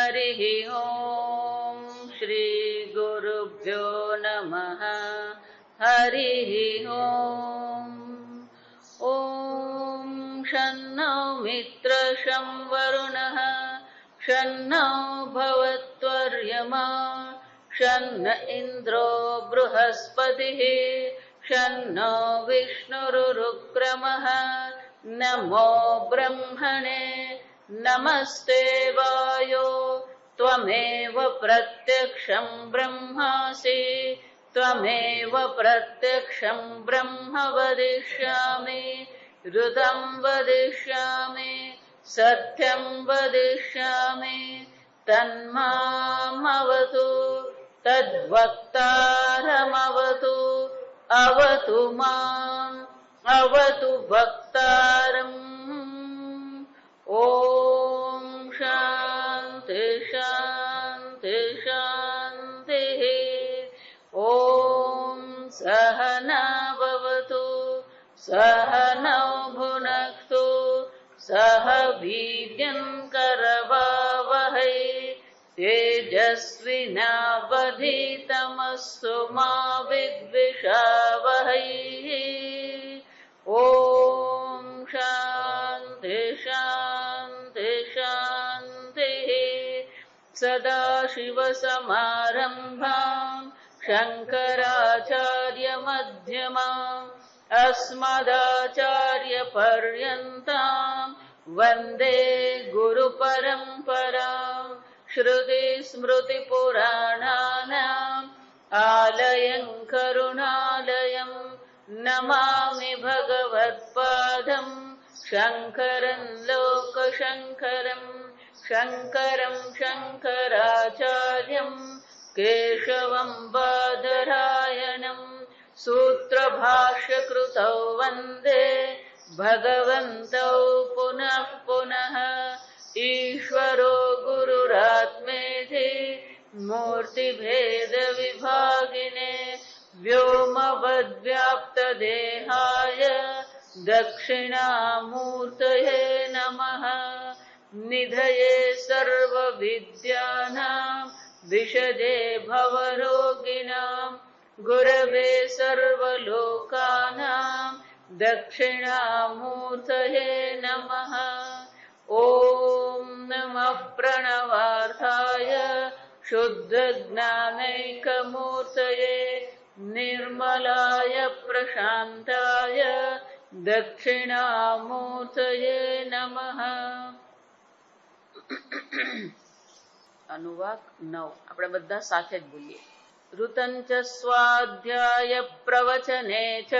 हरिः ॐ श्री गुरुभ्यो नमः हरिः ॐ ॐ शन्नो मित्रः शं वरुणः शन्नो भवत्वर्यमा शन्न इन्द्रो बृहस्पतिः शन्नो विष्णुरुक्रमः नमो ब्रह्मणे नमस्ते वायो त्वमेव प्रत्यक्षं ब्रह्मासि त्वमेव प्रत्यक्षं ब्रह्म वदिष्यामि ऋतं वदिष्यामि सत्यं वदिष्यामि तन्मामवतु तद्वक्तारमवतु अवतु माम् अवतु वक्तारम् ॐ शान्ति शान्ति शान्तिः ॐ सहना भवतु सहनौ भुनक्तु सह वीर्यं करवावहै तेजस्विनावधीतमस्तु मा विद्विषावहै ॐ शान्ति शान्ति शान्तिः सदाशिवसमारम्भाम् शङ्कराचार्यमध्यमाम् अस्मदाचार्यपर्यन्ताम् वन्दे गुरुपरम्पराम् श्रुतिस्मृतिपुराणानाम् आलयं करुणालयं नमामि भगवत्पादं शङ्करं लोकशङ्करं शङ्करं शङ्कराचार्यं केशवं बादरायणं सूत्रभाष्यकृतौ वन्दे भगवन्तौ पुनः पुनः ईश्वरो गुरुरात्मेति मूर्तिभेदविभागिने व्योमवद्व्याप्तदेहाय दक्षिणामूर्तये नमः निधये सर्वविद्यानां विशदे भवरोगिणां गुरवे सर्वलोकानां दक्षिणामूर्तये नमः ॐ नमः प्रणवार्थाय शुद्धज्ञानैकमूर्तये निर्मलाय प्रशान्ताय दक्षिणामूर्तये नमः। अनुवाक 9 આપણે બધા સાથે જ બોલીએ। ऋतञ्च स्वाध्याय प्रवचने च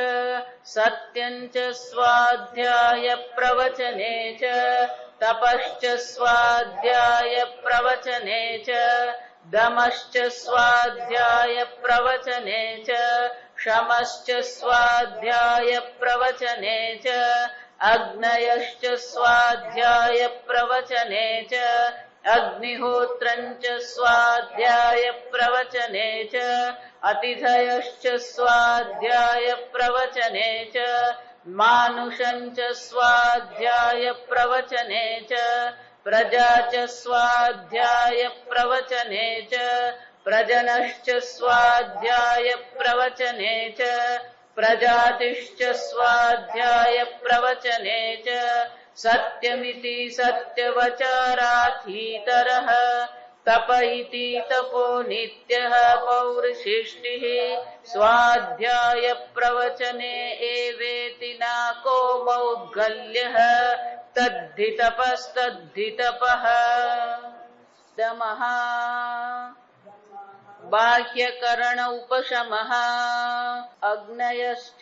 सत्यञ्च स्वाध्याय प्रवचने च तपश्च स्वाध्याय प्रवचने च दमश्च स्वाध्याय प्रवचने च शमश्च स्वाध्याय प्रवचने च अग्नयश्च स्वाध्याय प्रवचने च अग्निहोत्रञ्च स्वाध्याय प्रवचने च अतिथयश्च स्वाध्याय प्रवचने च मानुषञ्च स्वाध्याय प्रवचने च प्रजा च स्वाध्याय प्रवचने च प्रजनश्च स्वाध्याय प्रवचने च प्रजातिश्च स्वाध्याय प्रवचने च सत्यमिति सत्यवचाराथीतरः तप इति तपो नित्यः पौरुषेष्टिः स्वाध्याय प्रवचने एवेति नाको मौद्गल्यः तद्धि तपस्तद्धि तपः दमः बाह्यकरण उपशमः अग्नयश्च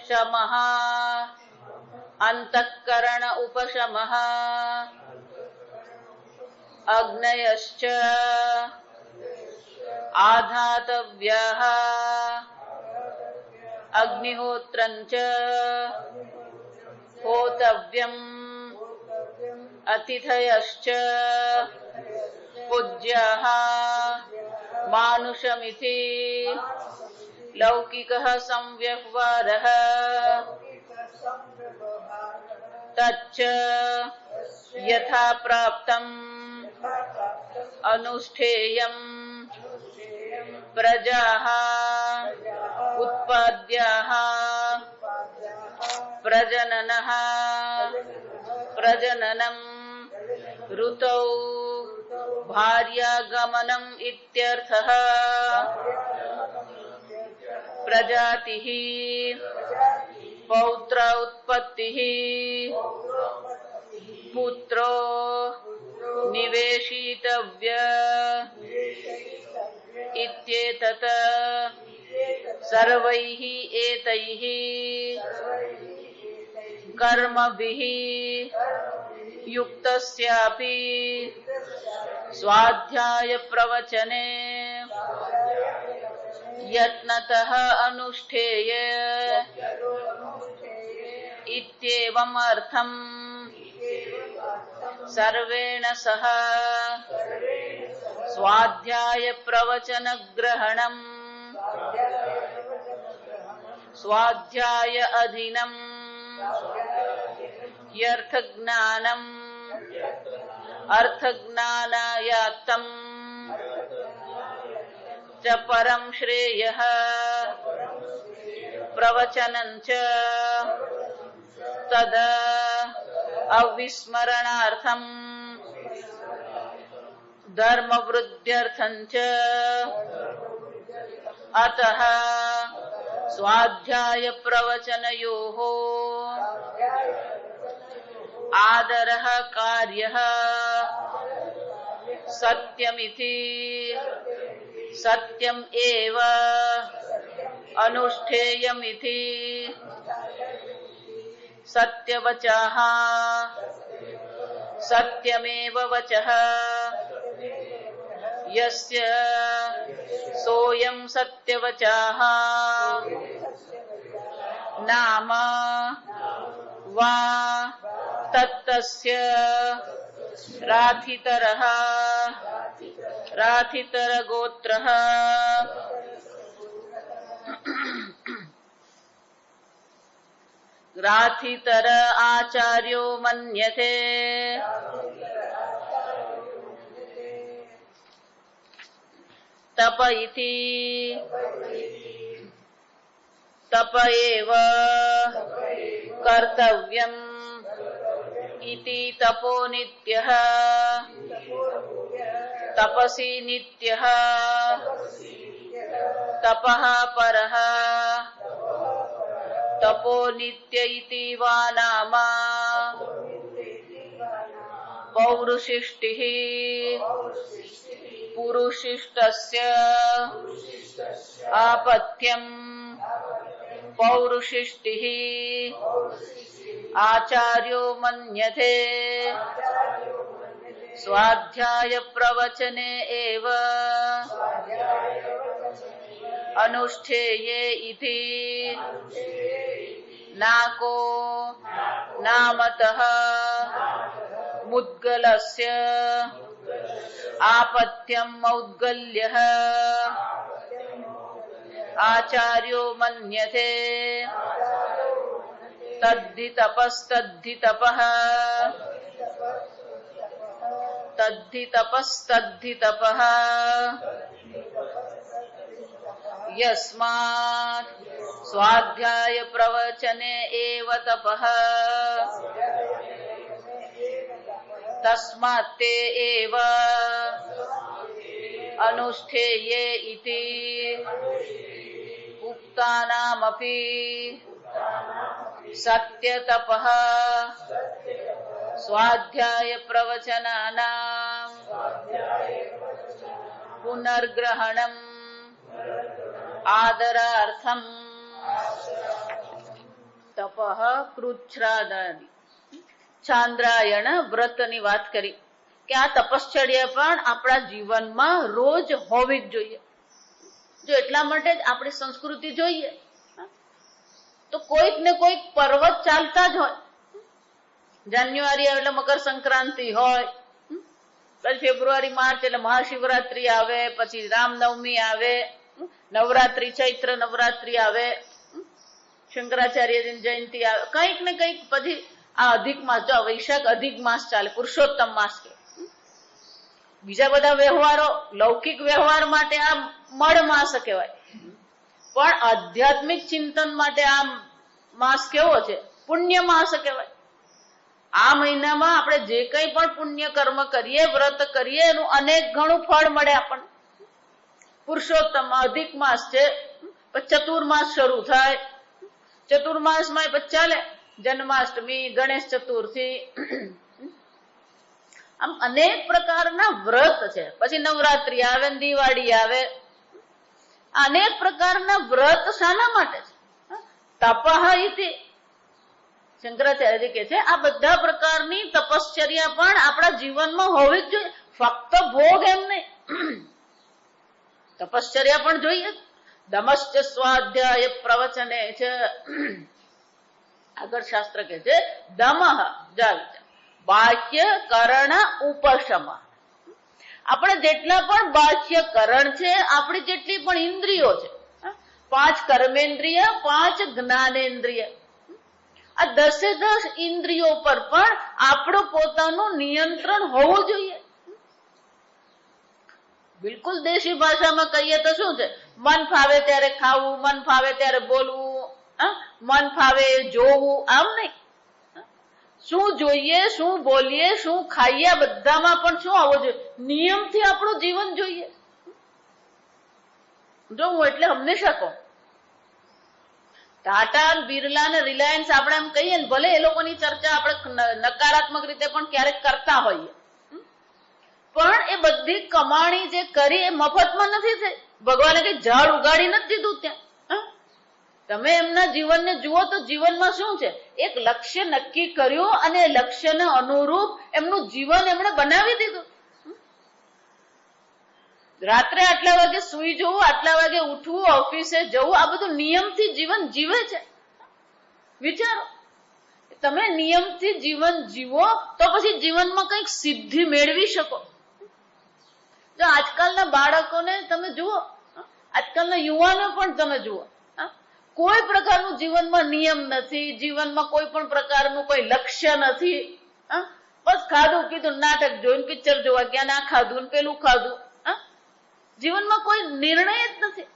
शमः अंतःकरण उपशमः अग्नयश्च आधातव्यः अग्निहोत्रञ्च होतव्यम् अतिथयश्च पूज्याः मानुषमिति लौकिकः संव्यवहारः तच्च यथा प्राप्तम् अनुष्ठेयम् प्रजाः उत्पाद्याः प्रजननः प्रजननम् ऋतौ भार्यागमनम् इत्यर्थः। प्रजातिः पौत्र उत्पत्तिः पुत्रो निवेशितव्य इत्येतत् सर्वैः एतैः कर्मभिः युक्तस्यापि स्वाध्याय प्रवचने यत्नतः अनुष्ठेय इत्येवम् अर्थम् सर्वेण सह स्वाध्याय प्रवचन ग्रहणम् स्वाध्याय अधीनम् यर्थज्ञानम् अर्थज्ञानायात्तम् च परं श्रेयः प्रवचनं च तद अविस्मरणार्थम् धर्मवृद्ध्यर्थं च अतः स्वाध्याय प्रवचनयोः आदरः कार्यः सत्यमिति सत्यम् एव अनुष्ठेयमिति सत्यवचः सत्यमेव वचः यस्य सोऽयं सत्यवचः नाम वा तत्तस्य राथितरः राथितरगोत्रः राथितर आचार्यो मन्यते तप इति तप एव कर्तव्यम् इति तपो नित्यः तपसि नित्यः तपः परः तपो नित्य इति वा नाम पौरुषिष्टिः पुरुषिष्टस्य आपत्यम् पौरुषिष्टिः आचार्यो मन्यते स्वाध्याय प्रवचने एव अनुष्ठेये इति नाको नामतः मुद्गलस्य आपत्यम् मौद्गल्यः आचार्यो मन्यते तद्धि तपस्तद्धि तपः तद्धि तपस्तद्धि तपः यस्मात् स्वाध्याय प्रवचने एव तपः तस्मात् ते एव अनुष्ठेये इति उक्तानामपि सत्यतपः स्वाध्याय प्रवचनानां पुनर्ग्रहणम् आदरार्थम् તપઃ કૃચ્છ્રાદાદિ. ચાંદ્રાયણ વ્રતની વાત કરી કે આ તપશ્ચર્યા પણ આપણા જીવનમાં રોજ હોવી જ જોઈએ. જો એટલા માટે જ આપણી સંસ્કૃતિ જોઈએ તો કોઈક ને કોઈક પર્વત ચાલતા જ હોય. જાન્યુઆરી આવે એટલે મકર સંક્રાંતિ હોય, પછી ફેબ્રુઆરી માર્ચ એટલે મહાશિવરાત્રી આવે, પછી રામનવમી આવે, નવરાત્રી ચૈત્ર નવરાત્રી આવે, શંકરાચાર્યની જયંતિ આવે, કંઈક ને કંઈક પછી આ અધિક માસ, જો વૈશાખ અધિક માસ ચાલે, પુરુષોત્તમ માસ કે. બીજા બધા વ્યવહારો, લૌકિક વ્યવહાર માટે આ મળ માસ કહેવાય, પણ આધ્યાત્મિક ચિંતન માટે આ માસ કેવો છે? પુણ્ય માસ કહેવાય. આ મહિનામાં આપણે જે કંઈ પણ પુણ્ય કર્મ કરીએ, વ્રત કરીએ, એનું અનેક ઘણું ફળ મળે આપણને. પુરુષોત્તમ અધિક માસ છે, ચતુર્માસ શરૂ થાય. ચતુર્માસમાં પછી ચાલે જન્માષ્ટમી, ગણેશ ચતુર્થી, આમ અનેક પ્રકારના વ્રત છે. પછી નવરાત્રી આવે, દિવાળી આવે. અનેક પ્રકારના વ્રત શાના માટે છે? તપઃ ઇતિ. શંકરાચાર્ય કહે છે આ બધા પ્રકારની તપશ્ચર્યા પણ આપણા જીવનમાં હોવી જ જોઈએ. ફક્ત ભોગ એમ નહીં, તપશ્ચર્યા પણ જોઈએ. દમશ્ચ સ્વાધ્યાય પ્રવચને છે. આગળ શાસ્ત્ર કહે છે દમઃ બાહ્ય કરણ ઉપશમ. આપણે જેટલા પણ બાહ્ય કરણ છે, આપણી જેટલી પણ ઇન્દ્રિયો છે, 5 કર્મેન્દ્રિય, 5 જ્ઞાનેન્દ્રિય, આ 10 ઇન્દ્રિયો પર પણ આપણું પોતાનું નિયંત્રણ હોવું જોઈએ. બિલકુલ દેશી ભાષામાં કહીએ તો શું છે? મન ફાવે ત્યારે ખાવું, મન ફાવે ત્યારે બોલવું, મન ફાવે જોવું, આમ નહીં. શું જોઈએ, શું બોલીએ, શું ખાઈએ, બધામાં પણ શું આવવું જોઈએ? નિયમથી આપણું જીવન જોઈએ. જો હું એટલે હંમેશા કહું, ટાટા, બિરલા ને રિલાયન્સ આપણે એમ કહીએ ને, ભલે એ લોકોની ચર્ચા આપણે નકારાત્મક રીતે પણ ક્યારેક કરતા હોઈએ, પણ એ બધી કમાણી જે કરી એ મફતમાં નથી થઈ. ભગવાને કઈ ઝાડ ઉગાડી નથી દીધું ત્યાં. તમે એમના જીવનને જુઓ તો જીવનમાં શું છે? એક લક્ષ્ય નક્કી કર્યું અને એ લક્ષ્યને અનુરૂપ એમનું જીવન એમણે બનાવી દીધું. રાત્રે આટલા વાગે સુઈ જવું, આટલા વાગે ઉઠવું, ઓફિસે જવું, આ બધું નિયમથી જીવન જીવે છે. વિચારો, તમે નિયમથી જીવન જીવો તો પછી જીવનમાં કંઈક સિદ્ધિ મેળવી શકો. જો આજકાલના બાળકોને તમે જુઓ, આજકાલના યુવાનો પણ તમે જુઓ, કોઈ પ્રકારનું જીવનમાં નિયમ નથી, જીવનમાં કોઈ પણ પ્રકારનું કોઈ લક્ષ્ય નથી. બસ ખાધું પીધું, નાટક જોઈને, પિક્ચર જોવા ગયા, ના ખાધું પેલું ખાધું. જીવનમાં કોઈ નિર્ણય જ નથી.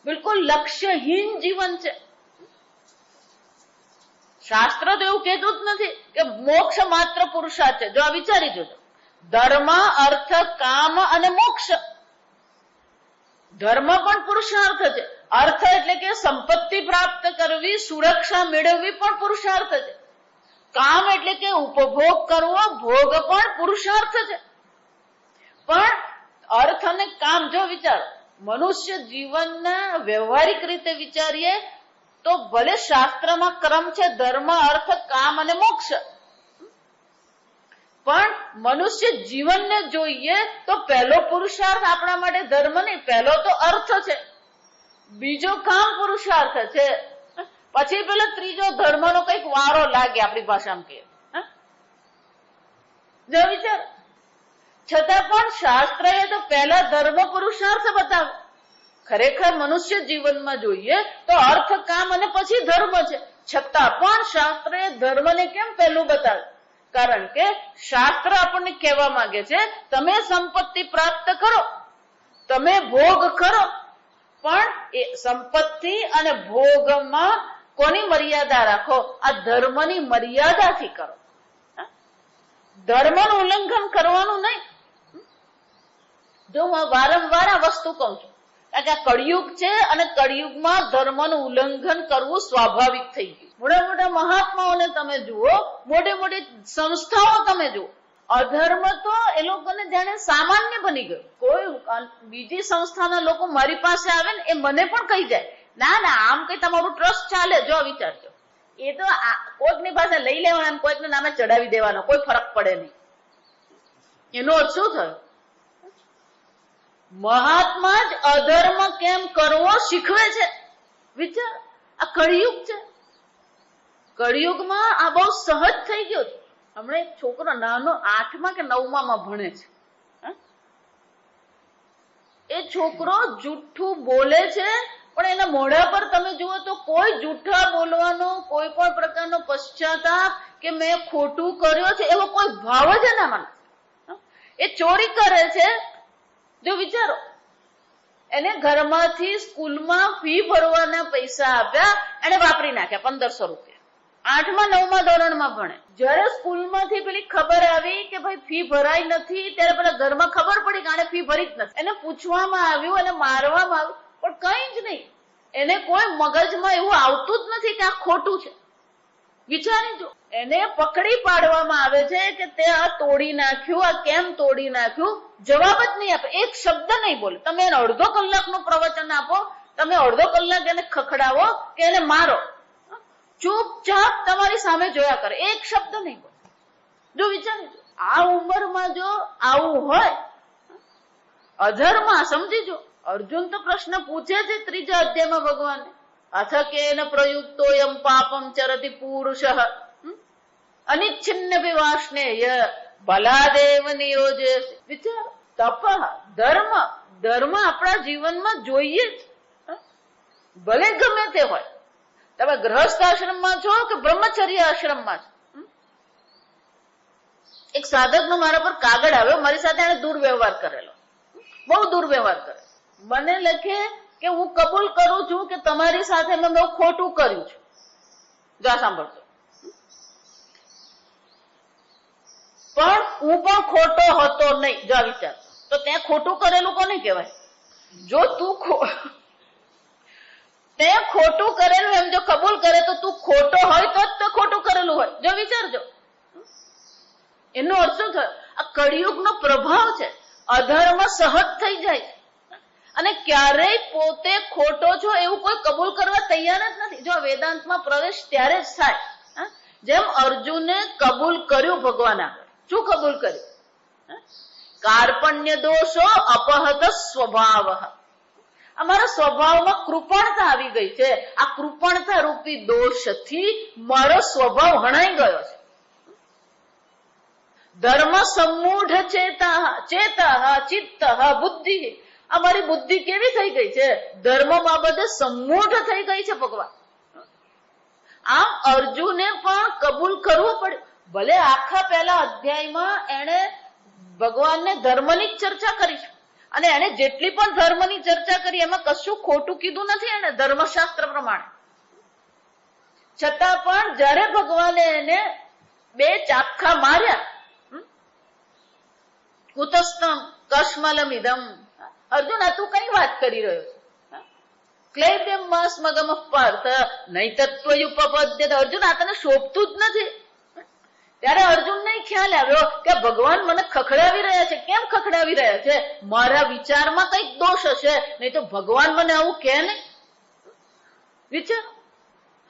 બિલકુલ લક્ષ્યહીન જીવન છે. શાસ્ત્ર તો એવું કહેતું જ નથી કે મોક્ષ માત્ર પુરુષાર્થ છે. જો આ વિચારી જોજો, ધર્મ, અર્થ, કામ અને મોક્ષ. ધર્મ પણ પુરુષાર્થ છે. અર્થ એટલે કે સંપત્તિ પ્રાપ્ત કરવી, સુરક્ષા મેળવવી પણ પુરુષાર્થ છે. કામ એટલે કે ઉપભોગ કરવો, ભોગ પણ પુરુષાર્થ છે. પણ અર્થ અને કામ જો વિચારો, મનુષ્ય જીવનના વ્યવહારિક રીતે વિચારીએ તો ભલે શાસ્ત્રમાં ક્રમ છે ધર્મ, અર્થ, કામ અને મોક્ષ, પણ મનુષ્ય જીવનને જોઈએ તો પહેલો પુરુષાર્થ આપણા માટે ધર્મ નહીં, પહેલો તો અર્થ છે, બીજો કામ પુરુષાર્થ છે, પછી પેલો ત્રીજો ધર્મનો કંઈક વારો લાગે, આપણી ભાષામાં કહીએ. જો વિચાર, છતાં પણ શાસ્ત્રએ તો પહેલા ધર્મ પુરુષાર્થ બતાવે. ખરેખર મનુષ્ય જીવનમાં જોઈએ તો અર્થ, કામ અને પછી ધર્મ છે. છતાં પણ શાસ્ત્રએ ધર્મને કેમ પહેલું બતાવે? કારણ કે શાસ્ત્ર આપણને કહેવા માંગે છે તમે સંપત્તિ પ્રાપ્ત કરો, તમે ભોગ કરો, પણ એ સંપત્તિ અને ભોગમાં કોની મર્યાદા રાખો? આ ધર્મની મર્યાદાથી કરો. ધર્મનું ઉલ્લંઘન કરવાનું નહીં. જો હું વારંવાર આ વસ્તુ કહું છું, કારણ કે આ કળિયુગ છે અને કળિયુગમાં ધર્મનું ઉલ્લંઘન કરવું સ્વાભાવિક થઈ ગયું. મોટા મોટા મહાત્માઓને તમે જુઓ, મોટી મોટી સંસ્થાઓ તમે જુઓ, અધર્મ તો એ લોકોને જાણે સામાન્ય બની ગયું. કોઈ બીજી સંસ્થાના લોકો મારી પાસે આવે ને, એ મને પણ કહી જાય, ના ના આમ કઈ તમારું ટ્રસ્ટ ચાલે. જો વિચારજો, એ તો કોઈકની પાસે લઈ લેવાના, કોઈકના નામે ચડાવી દેવાનો, કોઈ ફરક પડે નહીં. એનો અર્થ શું થયો? મહાત્મા જ અધર્મ કેમ કરવો શીખવે છે. વિચાર, આ કળિયુગ છે. કળિયુગમાં આ બહુ સહજ થઈ ગયું. હમણાં એક છોકરો નાનો 8મા કે 9મા ભણે છે. એ છોકરો જુઠ્ઠું બોલે છે પણ એના મોઢા પર તમે જુઓ તો કોઈ જૂઠા બોલવાનો, કોઈ પણ પ્રકારનો પશ્ચાતાપ કે મેં ખોટું કર્યો છે એવો કોઈ ભાવ જ ના મને. એ ચોરી કરે છે. જો વિચારો, એને ઘરમાંથી સ્કૂલમાં ફી ભરવાના પૈસા આપ્યા, એને વાપરી નાખ્યા 1500 રૂપિયા. 8મા 9મા ધોરણમાં ભણે. જયારે સ્કૂલમાંથી પેલી ખબર આવી કે ભાઈ ફી ભરાઈ નથી, ત્યારે પેલા ઘરમાં ખબર પડી કે આને ફી ભરી જ નથી. એને પૂછવામાં આવ્યું, એને મારવામાં આવ્યું, પણ કઈ જ નહીં. એને કોઈ મગજમાં એવું આવતું જ નથી કે આ ખોટું છે. વિચારી જો, એને પકડી પાડવામાં આવે છે કે તે આ તોડી નાખ્યું, આ કેમ તોડી નાખ્યું, જવાબ જ નહીં આપે, એક શબ્દ નહીં બોલે. તમે એને અડધો કલાકનું પ્રવચન આપો, તમે અડધો કલાક એને ખખડાવો કે એને મારો, ચૂપચાપ તમારી સામે જોયા કરે, એક શબ્દ નહીં બોલે. જો વિચારી, આ ઉંમરમાં જો આવું હોય, અધર્મ, સમજીજો. અર્જુન તો પ્રશ્ન પૂછે છે 3જા અધ્યાયમાં ભગવાને, અથ કેન પ્રયુક્તોયમ પાપમ ચરતિ પુરુષ અનિચ્છિન્ન વિવાસનેય બલાદેવ નિયોજે. વિચાર, તપ, ધર્મ, ધર્મ આપણા જીવનમાં જોઈએ જ, ભલે ગમે તે હોય. તમે ગૃહસ્થ આશ્રમમાં છો કે બ્રહ્મચર્ય આશ્રમમાં છો. એક સાધકનો મારા પર કાગળ આવ્યો, મારી સાથે એને દુર્વ્યવહાર કરેલો, બહુ દુર્વ્યવહાર કરે. મને લખે કે હું કબૂલ કરું છું કે તમારી સાથે મેં બહુ ખોટું કર્યું છે. જા સાંભળજો, પણ હું પણ ખોટો હતો નહીં. જા વિચાર, તો ત્યાં ખોટું કરેલું કોને કહેવાય? જો તું તે ખોટું કરેલું એમ જો કબૂલ કરે તો તું ખોટો હોય તો જ તે ખોટું કરેલું હોય. જો વિચારજો, એનો અર્થ શું થયો? આ કળિયુગનો પ્રભાવ છે. અધર્મ સહજ થઈ જાય અને ક્યારેય પોતે ખોટો છો એવું કોઈ કબૂલ કરવા તૈયાર જ નથી. જો વેદાંતમાં પ્રવેશ ત્યારે જ થાય જેમ અર્જુને કબૂલ કર્યું ભગવાન આગળ. શું કબૂલ કર્યું? કાર્પણ્ય દોષો અપહત સ્વભાવ. અમારા સ્વભાવમાં કૃપણતા આવી ગઈ છે. આ કૃપણતા રૂપી દોષથી મારો સ્વભાવ હણાઈ ગયો છે. ધર્મ સમૂઢ ચેતા ચિત્ત બુદ્ધિ. અમારી બુદ્ધિ કેવી થઈ ગઈ છે? ધર્મ બાબતે સમૂઢ થઈ ગઈ છે ભગવાન. આમ અર્જુને પણ કબૂલ કરવું પડ્યું. ભલે આખા પહેલા અધ્યાયમાં એને ભગવાનને ધર્મની જ ચર્ચા કરી છે અને એને જેટલી પણ ધર્મની ચર્ચા કરી એમાં કશું ખોટું કીધું નથી એને ધર્મશાસ્ત્ર પ્રમાણે. છતાં પણ જ્યારે ભગવાને એને 2 ચાપખા માર્યા, કુતસ્તમ કશ્મલમિદમ, અર્જુન આ તું કઈ વાત કરી રહ્યો છે? ક્લૈબ્યમ માસ્મગમ પાર્થ નૈતત્વયુપપદ્યતે. અર્જુન આ તને શોભતું જ નથી. ત્યારે અર્જુનને ખ્યાલ આવ્યો કે ભગવાન મને ખખડાવી રહ્યા છે. કેમ ખખડાવી રહ્યા છે? મારા વિચારમાં કઈક દોષ હશે, નહીં તો ભગવાન મને આવું કહે નહીં. વિચાર,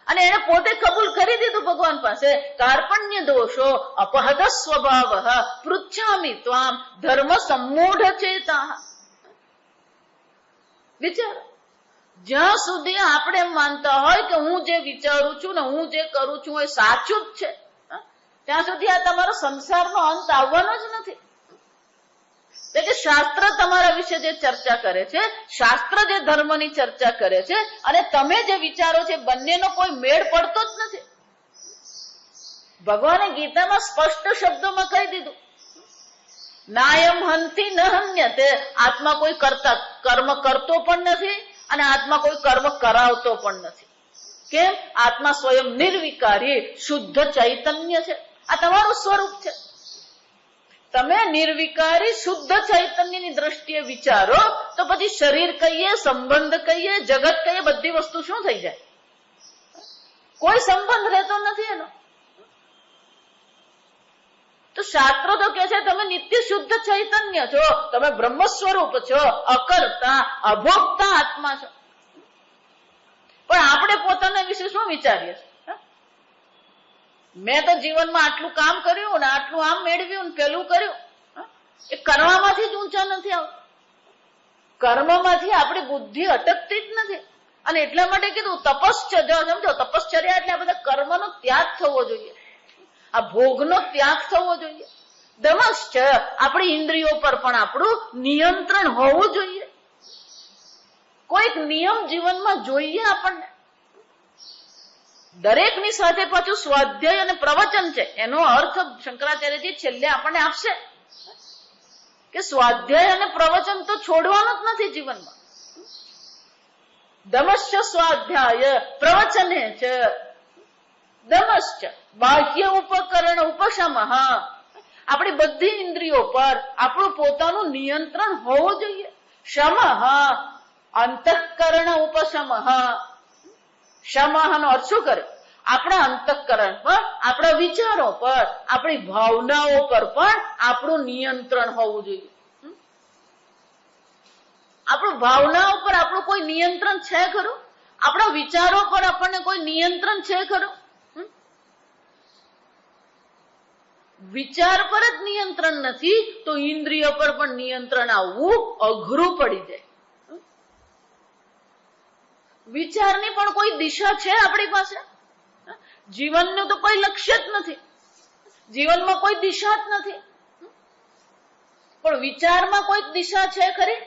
અને એને પોતે કબૂલ કરી દીધું ભગવાન પાસે. કાર્પણ્ય દોષો અપહત સ્વભાવ પૃચ્છામિ ત્વામ ધર્મ સમૂઢ ચેતા. વિચાર, જ્યાં સુધી આપણે એમ માનતા હોય કે હું જે વિચારું છું ને હું જે કરું છું એ સાચું જ છે, ત્યાં સુધી આ તમારો સંસારનો અંત આવવાનો જ નથી. એટલે શાસ્ત્ર તમારા વિશે જે ચર્ચા કરે છે, શાસ્ત્ર જે ધર્મની ચર્ચા કરે છે અને તમે જે વિચારો છે બંનેનો કોઈ મેળ પડતો જ નથી. ભગવાને ગીતામાં સ્પષ્ટ શબ્દોમાં કહી દીધું, નાયમ હંતિ ન હન્યતે. આત્મા કોઈ કર્મ કરતો પણ નથી અને આત્મા કોઈ કર્મ કરાવતો પણ નથી. કેમ? આત્મા સ્વયં નિર્વિકારી શુદ્ધ ચૈતન્ય છે. આ તમારું સ્વરૂપ છે. તમે નિર્વિકારી શુદ્ધ ચૈતન્યની દ્રષ્ટિએ વિચારો તો પછી શરીર કહીએ, સંબંધ કહીએ, જગત કહીએ, બધી વસ્તુ શું થઈ જાય? કોઈ સંબંધ રહેતો નથી એનો. તો શાસ્ત્રો તો કે છે તમે નિત્ય શુદ્ધ ચૈતન્ય છો, તમે બ્રહ્મ સ્વરૂપ છો, અકર્તા અભોક્તા આત્મા છો. પણ આપણે પોતાના વિશે શું વિચારીએ છીએ? મેં તો જીવનમાં આટલું કામ કર્યું ને આટલું આમ મેળવ્યું ને પેલું કર્યું. એ કર્મમાંથી જ ઊંચા નથી આવતું. કર્મમાંથી આપણી બુદ્ધિ અટકતી જ નથી. અને એટલા માટે કીધું તપશ્ચર્યા. સમજો, તપશ્ચર્યા એટલે આ બધા કર્મનો ત્યાગ થવો જોઈએ, આ ભોગનો ત્યાગ થવો જોઈએ. દમશ્ચ, આપણી ઇન્દ્રિયો પર પણ આપણું નિયંત્રણ હોવું જોઈએ. કોઈક નિયમ જીવનમાં જોઈએ આપણને. દરેકની સાથે પાછું સ્વાધ્યાય અને પ્રવચન છે. એનો અર્થ શંકરાચાર્યજી છેલ્લે આપણને આપશે કે સ્વાધ્યાય અને પ્રવચન તો છોડવાનું જ નથી જીવનમાં. દમશ્ચ સ્વાધ્યાય પ્રવચને છે. દમશ્ચ બાહ્ય ઉપકરણ ઉપશમ. આપણી બધી ઇન્દ્રિયો પર આપણું પોતાનું નિયંત્રણ હોવું જોઈએ. શમ અંતઃકરણ ઉપશમ. શમનો અર્થ શું કરે? આપણા અંતઃકરણ પર, આપણા વિચારો પર, આપણી ભાવનાઓ પર પણ આપણું નિયંત્રણ હોવું જોઈએ. આપણું ભાવનાઓ પર આપણું કોઈ નિયંત્રણ છે ખરું? આપણા વિચારો પર આપણને કોઈ નિયંત્રણ છે ખરું? વિચાર પર જ નિયંત્રણ નથી તો ઇન્દ્રિય પર પણ નિયંત્રણ આવવું અઘરું પડી જાય. વિચારની પણ કોઈ દિશા છે આપણી પાસે? જીવનનું તો કોઈ લક્ષ્ય જ નથી, જીવનમાં કોઈ દિશા જ નથી, પણ વિચારમાં કોઈ દિશા છે ખરી?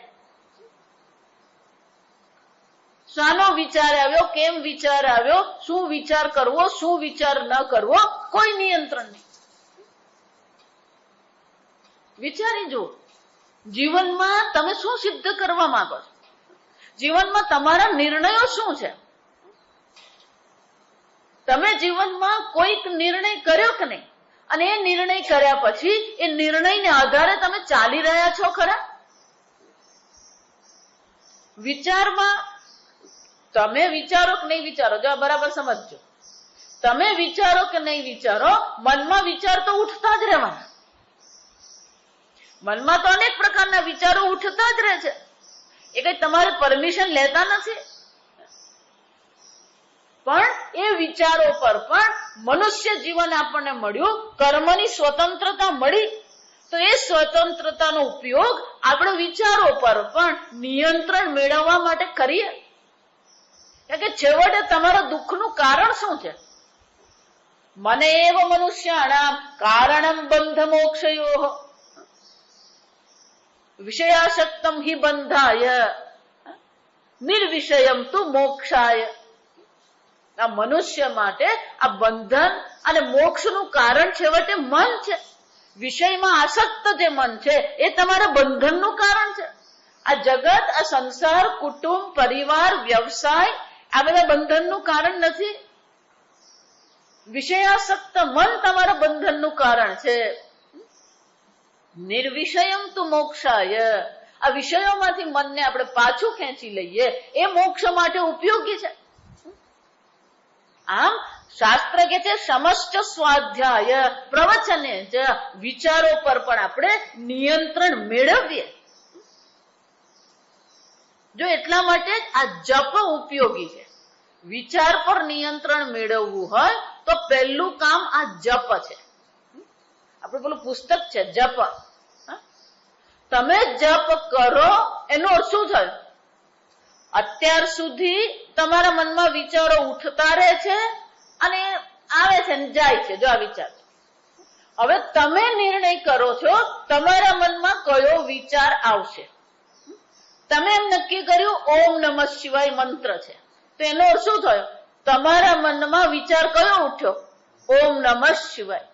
શાનો વિચાર આવ્યો, કેમ વિચાર આવ્યો, શું વિચાર કરવો, શું વિચાર ન કરવો, કોઈ નિયંત્રણ નહીં. વિચારી જુઓ, જીવનમાં તમે શું સિદ્ધ કરવા માંગો છો? જીવનમાં તમારા નિર્ણયો શું છે? તમે જીવનમાં કોઈક નિર્ણય કર્યો કે નહીં? અને એ નિર્ણય કર્યા પછી એ નિર્ણયને આધારે તમે ચાલી રહ્યા છો ખરા? વિચારમાં તમે વિચારો કે નહીં વિચારો, જો બરાબર સમજજો. તમે વિચારો કે નહીં વિચારો, મનમાં વિચાર તો ઉઠતા જ રહેવાના. મનમાં તો અનેક પ્રકારના વિચારો ઉઠતા જ રહે છે. એ કઈ તમારે પરમિશન લેતા નથી. પણ એ વિચારો પર પણ મનુષ્ય જીવન આપણને મળ્યું, કર્મની સ્વતંત્રતા મળી, તો એ સ્વતંત્રતાનો ઉપયોગ આપણે વિચારો પર પણ નિયંત્રણ મેળવવા માટે કરીએ. કારણ કે છેવટે તમારા દુઃખનું કારણ શું છે? મને એવ મનુષ્યાણામ કારણમ બંધ મોક્ષયો વિષયાસક્તમ હિ બંધાય નિર્વિષયમ તુ મોક્ષાય. આ મનુષ્ય માટે આ બંધન અને મોક્ષનું કારણ છેવટે મન છે. વિષયમાં આસક્ત જે મન છે એ તમારા બંધનનું કારણ છે. આ જગત, આ સંસાર, કુટુંબ, પરિવાર, વ્યવસાય આ બધા બંધનનું કારણ નથી. વિષયાસક્ત મન તમારા બંધનનું કારણ છે. નિર્વિષયમ તુ મોક્ષાય. આ વિષયોમાંથી મનને આપણે પાછું ખેંચી લઈએ એ મોક્ષ માટે ઉપયોગી છે. આમ શાસ્ત્ર કે છે સમસ્ત સ્વાધ્યાય પ્રવચને જ વિચારો પર પણ આપણે નિયંત્રણ મેળવીએ. જો એટલા માટે જ આ જપ ઉપયોગી છે. વિચાર પર નિયંત્રણ મેળવવું હોય તો પહેલું કામ આ જપ છે. આપણું પેલું પુસ્તક છે જપ. તમે જપ કરો એનો અર્થ શું થયો? અત્યાર સુધી તમારા મનમાં વિચારો ઉઠતા રહે છે અને આવે છે ને જાય છે. જો આ વિચાર, હવે તમે નિર્ણય કરો છો તમારા મનમાં કયો વિચાર આવશે. તમે એમ નક્કી કર્યું ઓમ નમઃ શિવાય મંત્ર છે, તો એનો અર્થ શું થયો? તમારા મનમાં વિચાર કયો ઉઠ્યો? ઓમ નમઃ શિવાય.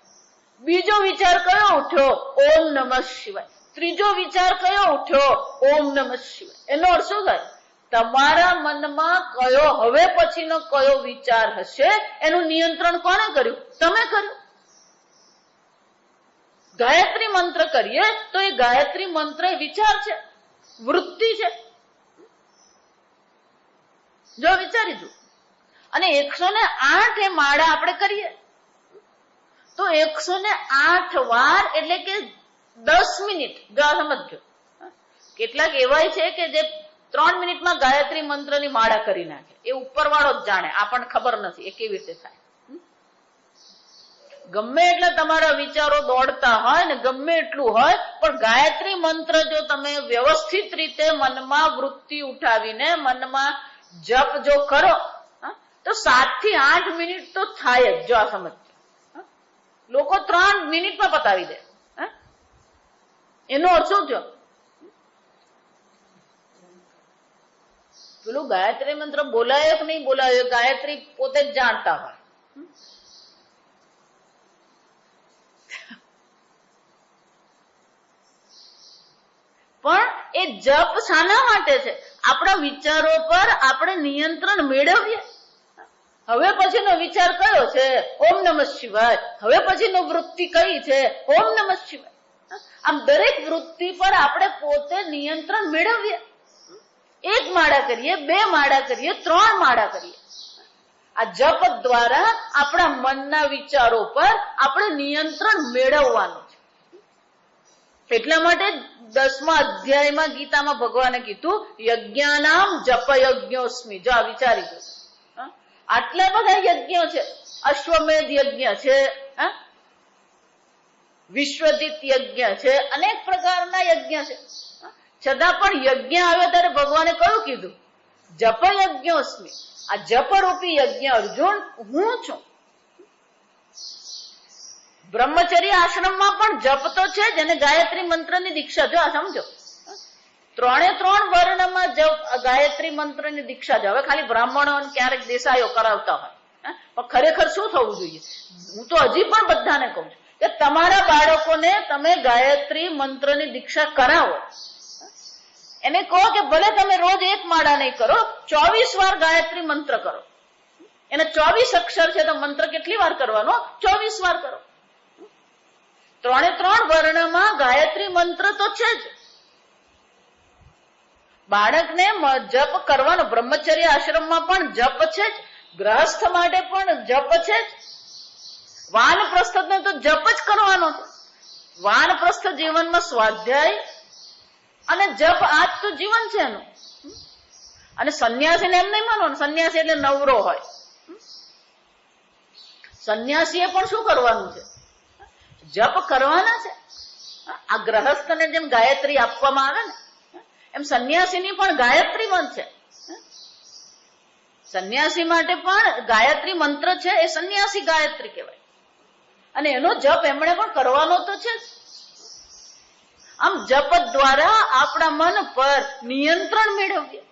બીજો વિચાર કયો ઉઠ્યો? ઓમ નમઃ શિવાય. ત્રીજો વિચાર કયો ઉઠ્યો? ઓમ નમઃ શિવાય. એનો અર્થ શું થાય? તમારા મનમાં કયો હવે પછીનો કયો વિચાર હશે એનું નિયંત્રણ કોણે કર્યું? તમે કર્યું. ગાયત્રી મંત્ર કરીએ તો એ ગાયત્રી મંત્ર એ વિચાર છે, વૃત્તિ છે. જો વિચારી દો. અને 108 એ માળા આપણે કરીએ તો 108 વાર એટલે કે 10 મિનિટ. જો સમજો, કેટલાક એવાય છે કે જે 3 મિનિટમાં ગાયત્રી મંત્રની માળા કરી નાખે. એ ઉપરવાળો જ જાણે, આપણને ખબર નથી એ કેવી રીતે થાય. ગમે એટલે તમારા વિચારો દોડતા હોય ને ગમે એટલું હોય, પણ ગાયત્રી મંત્ર જો તમે વ્યવસ્થિત રીતે મનમાં વૃત્તિ ઉઠાવીને મનમાં જપ જો કરો તો 7 થી 8 મિનિટ તો થાય જ. જો આ સમજ, લોકો 3 મિનિટમાં પતાવી દે. એનો અર્થ શું થયો? પેલું ગાયત્રી મંત્ર બોલાયો કે નહીં બોલાયો ગાયત્રી પોતે જ જાણતા હોય. પણ એ જપ શાના માટે છે? આપણા વિચારો પર આપણે નિયંત્રણ મેળવીએ. હવે પછીનો વિચાર કયો છે? ઓમ નમઃ શિવાય. હવે પછીનો વૃત્તિ કઈ છે? ઓમ નમઃ શિવાય. આમ દરેક વૃત્તિ પર આપણે પોતે નિયંત્રણ મેળવીએ. એક માળા કરીએ, 2 માળા કરીએ, 3 માળા કરીએ. આ જપ દ્વારા આપણા મનના વિચારો પર આપણે નિયંત્રણ મેળવવાનું છે. એટલા માટે 10મા અધ્યાયમાં ગીતામાં ભગવાને કીધું યજ્ઞાનામ જપ યજ્ઞોસ્મિ. જો આ વિચારી જશે. આટલા બધા યજ્ઞો છે. અશ્વમેધ યજ્ઞ છે, વિશ્વજીત યજ્ઞ છે, અનેક પ્રકારના યજ્ઞ છે. છતાં પણ યજ્ઞ આવ્યો ત્યારે ભગવાને કયું કીધું? જપ યજ્ઞોસ્મિ. આ જપરૂપી યજ્ઞ અર્જુન હું છું. બ્રહ્મચર્ય આશ્રમમાં પણ જપ તો છે જ, અને ગાયત્રી મંત્રની દીક્ષા. જો આ સમજો, 3 વર્ણમાં ગાયત્રી મંત્રની દીક્ષા છે. હવે ખાલી બ્રાહ્મણો અને ક્યારેક દેસાઈઓ કરાવતા હોય, પણ ખરેખર શું થવું જોઈએ? હું તો હજી પણ બધાને કહું છું કે તમારા બાળકોને તમે ગાયત્રી મંત્રની દીક્ષા કરાવો. એને કહો કે ભલે તમે રોજ 1 માળા નહીં કરો, 24 વાર ગાયત્રી મંત્ર કરો. એને 24 અક્ષર છે તો મંત્ર કેટલી વાર કરવાનો? 24 વાર કરો. 3 વર્ણમાં ગાયત્રી મંત્ર તો છે જ. બાળકને જપ કરવાનો. બ્રહ્મચર્ય આશ્રમમાં પણ જપ છે જ, ગ્રહસ્થ માટે પણ જપ છે જ. વાનપ્રસ્થને તો જપ જ કરવાનો છે. વાનપ્રસ્થ જીવનમાં સ્વાધ્યાય અને જપ આ જ તો જીવન છે એનું. અને સંન્યાસીને એમ નહીં માનો, સંન્યાસી એટલે નવરો હોય. સંન્યાસીએ પણ શું કરવાનું છે? જપ કરવાના છે. આ ગ્રહસ્થને જેમ ગાયત્રી આપવામાં આવે ને, એમ સંન્યાસીની પણ ગાયત્રી મંત્ર છે. સંન્યાસી માટે પણ ગાયત્રી મંત્ર છે, એ સંન્યાસી ગાયત્રી કહેવાય. અને એનો જપ એમણે પણ કરવાનો તો છે જ. આમ જપ દ્વારા આપણા મન પર નિયંત્રણ મેળવીએ.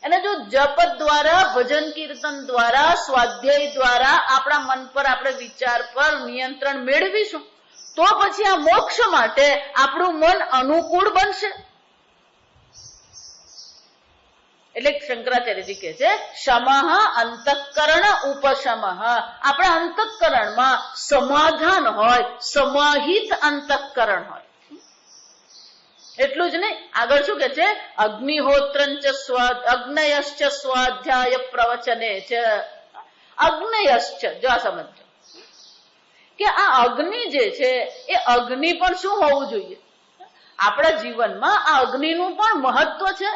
અને જો જપ દ્વારા, ભજન કીર્તન દ્વારા, સ્વાધ્યાય દ્વારા આપણા મન પર, આપણે વિચાર પર નિયંત્રણ મેળવીશું તો પછી આ મોક્ષ માટે આપણું મન અનુકૂળ બનશે. એટલે શંકરાચાર્યજી કહે છે શમઃ અંતઃકરણ ઉપશમઃ. આપણા અંતઃકરણમાં સમાધાન હોય, સમાહિત અંતઃકરણ હોય. એટલું જ નહીં, આગળ શું કે છે? અગ્નિહોત્રંચ અગ્નયશ્ચ સ્વાધ્યાય પ્રવચને છે. અગ્નયશ્ચ, જો આ સમજો કે આ અગ્નિ જે છે એ અગ્નિ પણ શું હોવું જોઈએ? આપણા જીવનમાં આ અગ્નિનું પણ મહત્વ છે.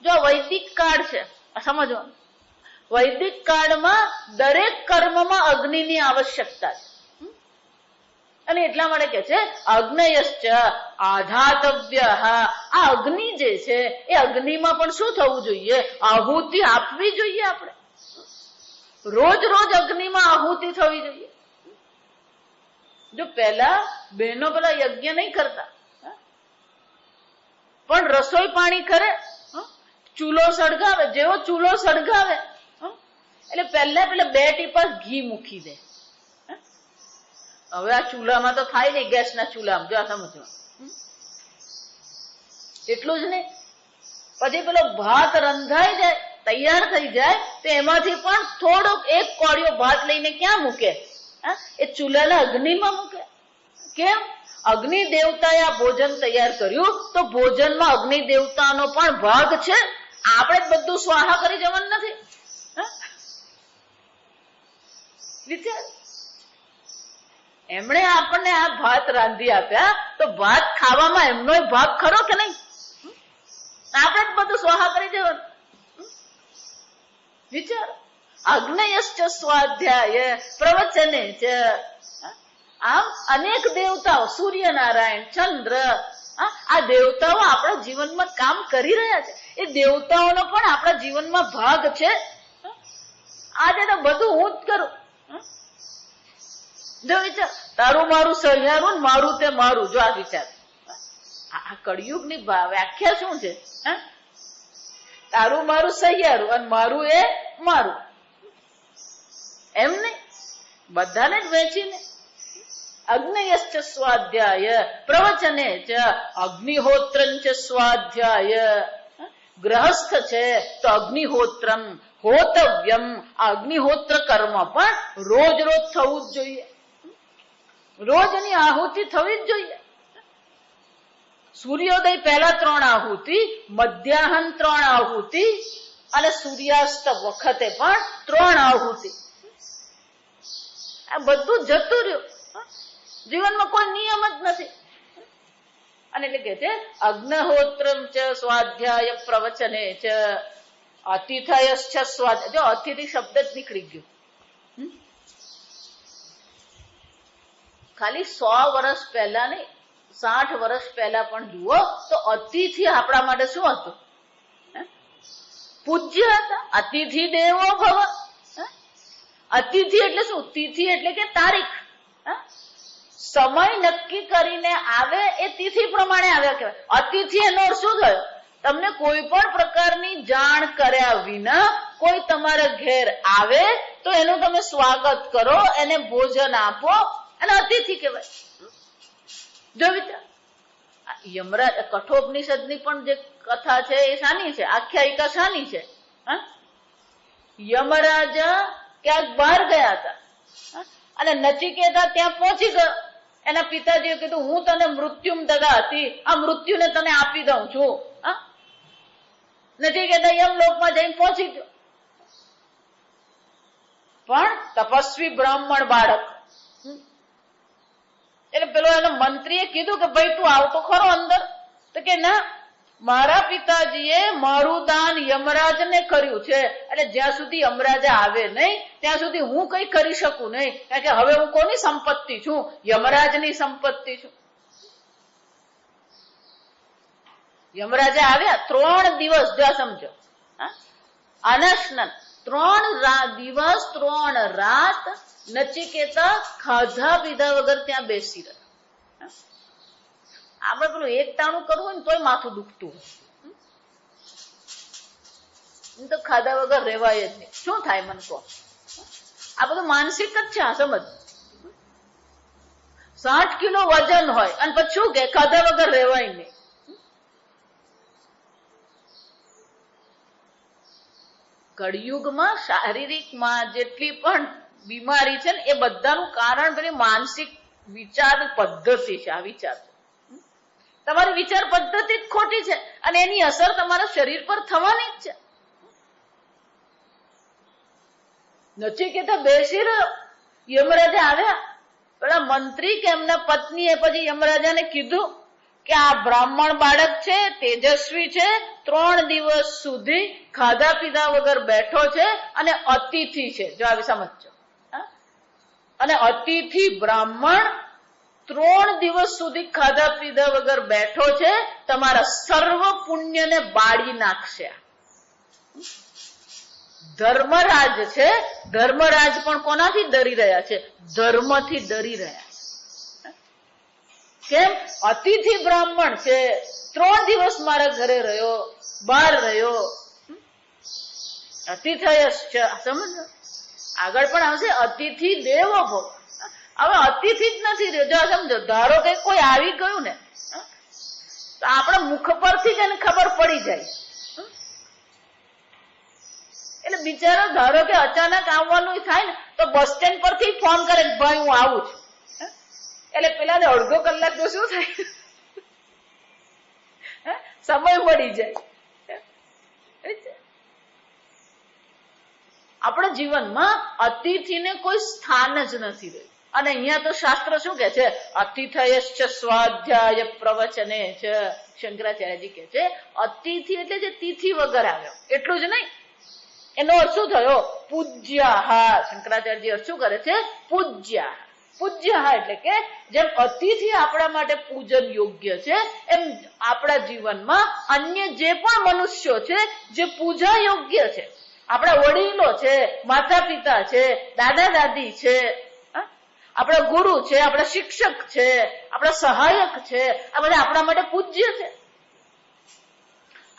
જો વૈદિક કાળ છે, સમજવાનું. વૈદિક કાળમાં દરેક કર્મમાં અગ્નિની આવશ્યકતા છે. અને એટલા માટે કે છે અગ્નયશ્ચ આધાતવ્ય. આ અગ્નિ જે છે એ અગ્નિમાં પણ શું થવું જોઈએ? આહુતિ આપવી જોઈએ. આપણે રોજ અગ્નિમાં આહુતિ થવી જોઈએ. જો પહેલા બહેનો પેલા યજ્ઞ નહીં કરતા, પણ રસોઈ પાણી કરે, ચૂલો સળગાવે. જેવો ચૂલો સળગાવે એટલે પહેલા 2 ટીપા ઘી મૂકી દે. હવે આ ચૂલામાં તો થાય નહીં, ગેસના ચૂલામાં. જો આ સમજો. એટલું જ નહીં, પછી પેલો ભાત રંધાઈ જાય, તૈયાર થઈ જાય, તો એમાંથી પણ થોડોક 1 કોળિયો ભાત લઈને ક્યાં મૂકે? એ ચૂલાના અગ્નિમાં મૂકે. કેમ? અગ્નિ દેવતાએ આ ભોજન તૈયાર કર્યું, તો ભોજનમાં અગ્નિ દેવતાનો પણ ભાગ છે. આપણે જ બધું સ્વાહા કરી જવાનું નથી. વિચાર, એમણે આપણને આ ભાત રાંધી આપ્યા, તો ભાત ખાવામાં એમનો ભાગ ખરો કે નહીં? આપણે જ બધું સ્વાહા કરી જવાનું. વિચાર, અગ્નયશ્ચ સ્વાધ્યાય પ્રવચને છે. આમ અનેક દેવતાઓ, સૂર્યનારાયણ, ચંદ્ર, આ દેવતાઓ આપણા જીવનમાં કામ કરી રહ્યા છે. એ દેવતાઓનો પણ આપણા જીવનમાં ભાગ છે. આજે તો બધું હું જ કરું. જો વિચાર, તારું મારું સહિયારું, મારું તે મારું. જો આ વિચાર, આ કળિયુગની વ્યાખ્યા શું છે? તારું મારું સહિયારું અને મારું એ મારું, એમ નહીં, બધાને જ વેચીને. અગ્નયશ્ચ સ્વાધ્યાય પ્રવચને ચ અગ્નિહોત્રંચ સ્વાધ્યાય. ગ્રહસ્થ છે તો અગ્નિહોત્રમ હોતવ્યમ, અગ્નિહોત્ર કર્મ પણ રોજ રોજ થવું જ જોઈએ, રોજની આહુતિ થવી જ જોઈએ. સૂર્યોદય પહેલા 3 આહુતિ, મધ્યાહન 3 આહુતિ અને સૂર્યાસ્ત વખતે પણ 3 આહુતિ. આ બધું જતું રહ્યું, જીવનમાં કોઈ નિયમ જ નથી. અને એટલે કે છે અગ્નિહોત્રમ ચ સ્વાધ્યાય પ્રવચને ચ અતિથયશ્ચ સ્વાધ્યાય. જો અતિથિ શબ્દ જ નીકળી ગયો. ખાલી 100 વર્ષ પહેલા નહીં, 60 વર્ષ પહેલા પણ જુઓ તો અતિથિ આપણા માટે શું હતું? પૂજ્ય હતા. અતિથિ દેવો ભવ. અતિથિ એટલે શું? તિથિ એટલે કે તારીખ. સમય નક્કી કરીને આવે એ તિથિ પ્રમાણે આવ્યા કહેવાય. અતિથિ એનો અર્થ શું થયો? તમને કોઈ પણ પ્રકારની જાણ કર્યા વિના કોઈ તમારા ઘેર આવે તો એનું તમે સ્વાગત કરો, એને ભોજન આપો, અને અતિથિ કહેવાય. જો વિચાર, યમરાજ કઠોપનિષદની પણ જે કથા છે એ શાની છે? આખ્યાયિકા શાની છે? યમરાજા ક્યાંક બહાર ગયા હતા અને નચિકેતા ત્યાં પહોંચી ગયો. એના પિતાજીએ કીધું હું તને મૃત્યુમ દદાતી, આ મૃત્યુને તને આપી દઉં છું. નચિકેતા યમલોકમાં જઈને પહોંચી ગયો. પણ તપસ્વી બ્રાહ્મણ બાળક, એટલે પેલો એનો મંત્રીએ કીધું કે ભાઈ તું આવતો ખરો અંદર? તો કે ના, મારા પિતાજીએ મારું દાન યમરાજને કર્યું છે, એટલે જ્યાં સુધી યમરાજા આવે નહીં ત્યાં સુધી હું કઈ કરી શકું નહીં, કારણ કે હવે હું કોની સંપત્તિ છું? યમરાજની સંપત્તિ છું. યમરાજા આવ્યા 3 દિવસ, જો સમજો, અનશનન 3 દિવસ 3 રાત નચિકેતા ખાધા પીધા વગર ત્યાં બેસી રહ્યા. આપણે પેલું એક ટાણું કરવું હોય ને તોય માથું દુખતું હોય, તો ખાધા વગર રહેવાય જ નહીં. શું થાય મને કહો? આ બધું માનસિક જ છે. આ સમજ, 60 કિલો વજન હોય અને પછી શું કે ખાધા વગર રહેવાય નહીં. કળિયુગમાં શારીરિકમાં જેટલી પણ બીમારી છે ને એ બધાનું કારણ પેલી માનસિક વિચાર પદ્ધતિ છે. આ વિચાર તમારી વિચાર પદ્ધતિ જ ખોટી છે અને એની અસર તમારા શરીર પર થવાની જ છે. નચિકેતા બેસી રહ્યો, યમરાજા આવ્યા. પેલા મંત્રી કે એમના પત્નીએ પછી યમરાજાને કીધું કે આ બ્રાહ્મણ બાળક છે, તેજસ્વી છે, 3 દિવસ સુધી ખાધા પીધા વગર બેઠો છે અને અતિથિ છે. જો આવી સમજો, અને અતિથિ બ્રાહ્મણ 3 દિવસ સુધી ખાધા પીધા વગર બેઠો છે, તમારા સર્વ પુણ્યને બાળી નાખશે. ધર્મરાજ છે, ધર્મરાજ પણ કોનાથી ડરી રહ્યા છે? ધર્મથી ડરી રહ્યા છે. કેમ? અતિથિ બ્રાહ્મણ છે, 3 દિવસ મારા ઘરે રહ્યો, બહાર રહ્યો, અતિથયશ છે. સમજો, આગળ પણ આવશે અતિથિ દેવો ભવ. હવે અતિથિ જ નથી રહ્યો. જો સમજો, ધારો કે કોઈ આવી ગયું ને તો આપણા મુખ પરથી જ એને ખબર પડી જાય. એટલે બિચારો ધારો કે અચાનક આવવાનું થાય ને તો બસ સ્ટેન્ડ પરથી ફોન કરે ભાઈ હું આવું છું, એટલે પેલા અડધો કલાક તો શું થાય, સમય મળી જાય. આપણા જીવનમાં અતિથિને કોઈ સ્થાન જ નથી રહ્યું. અને અહીંયા તો શાસ્ત્ર શું કે છે? અતિથયશ્ચ સ્વાધ્યાય પ્રવચને છે. શંકરાચાર્યજી કે છે અતિથિ એટલે જે તિથિ વગર આવ્યો એટલું જ નહીં, એનો અર્થ શું થયો? પૂજ્યા. શંકરાચાર્યજી અર્થ શું કરે છે? પૂજ્યા. પૂજ્યા એટલે કે જેમ અતિથિ આપણા માટે પૂજન યોગ્ય છે, એમ આપણા જીવનમાં અન્ય જે પણ મનુષ્યો છે જે પૂજા યોગ્ય છે, આપણા વડીલો છે, માતા પિતા છે, દાદા દાદી છે, આપણા ગુરુ છે, આપણા શિક્ષક છે, આપણા સહાયક છે, આ બધા આપણા માટે પૂજ્ય છે.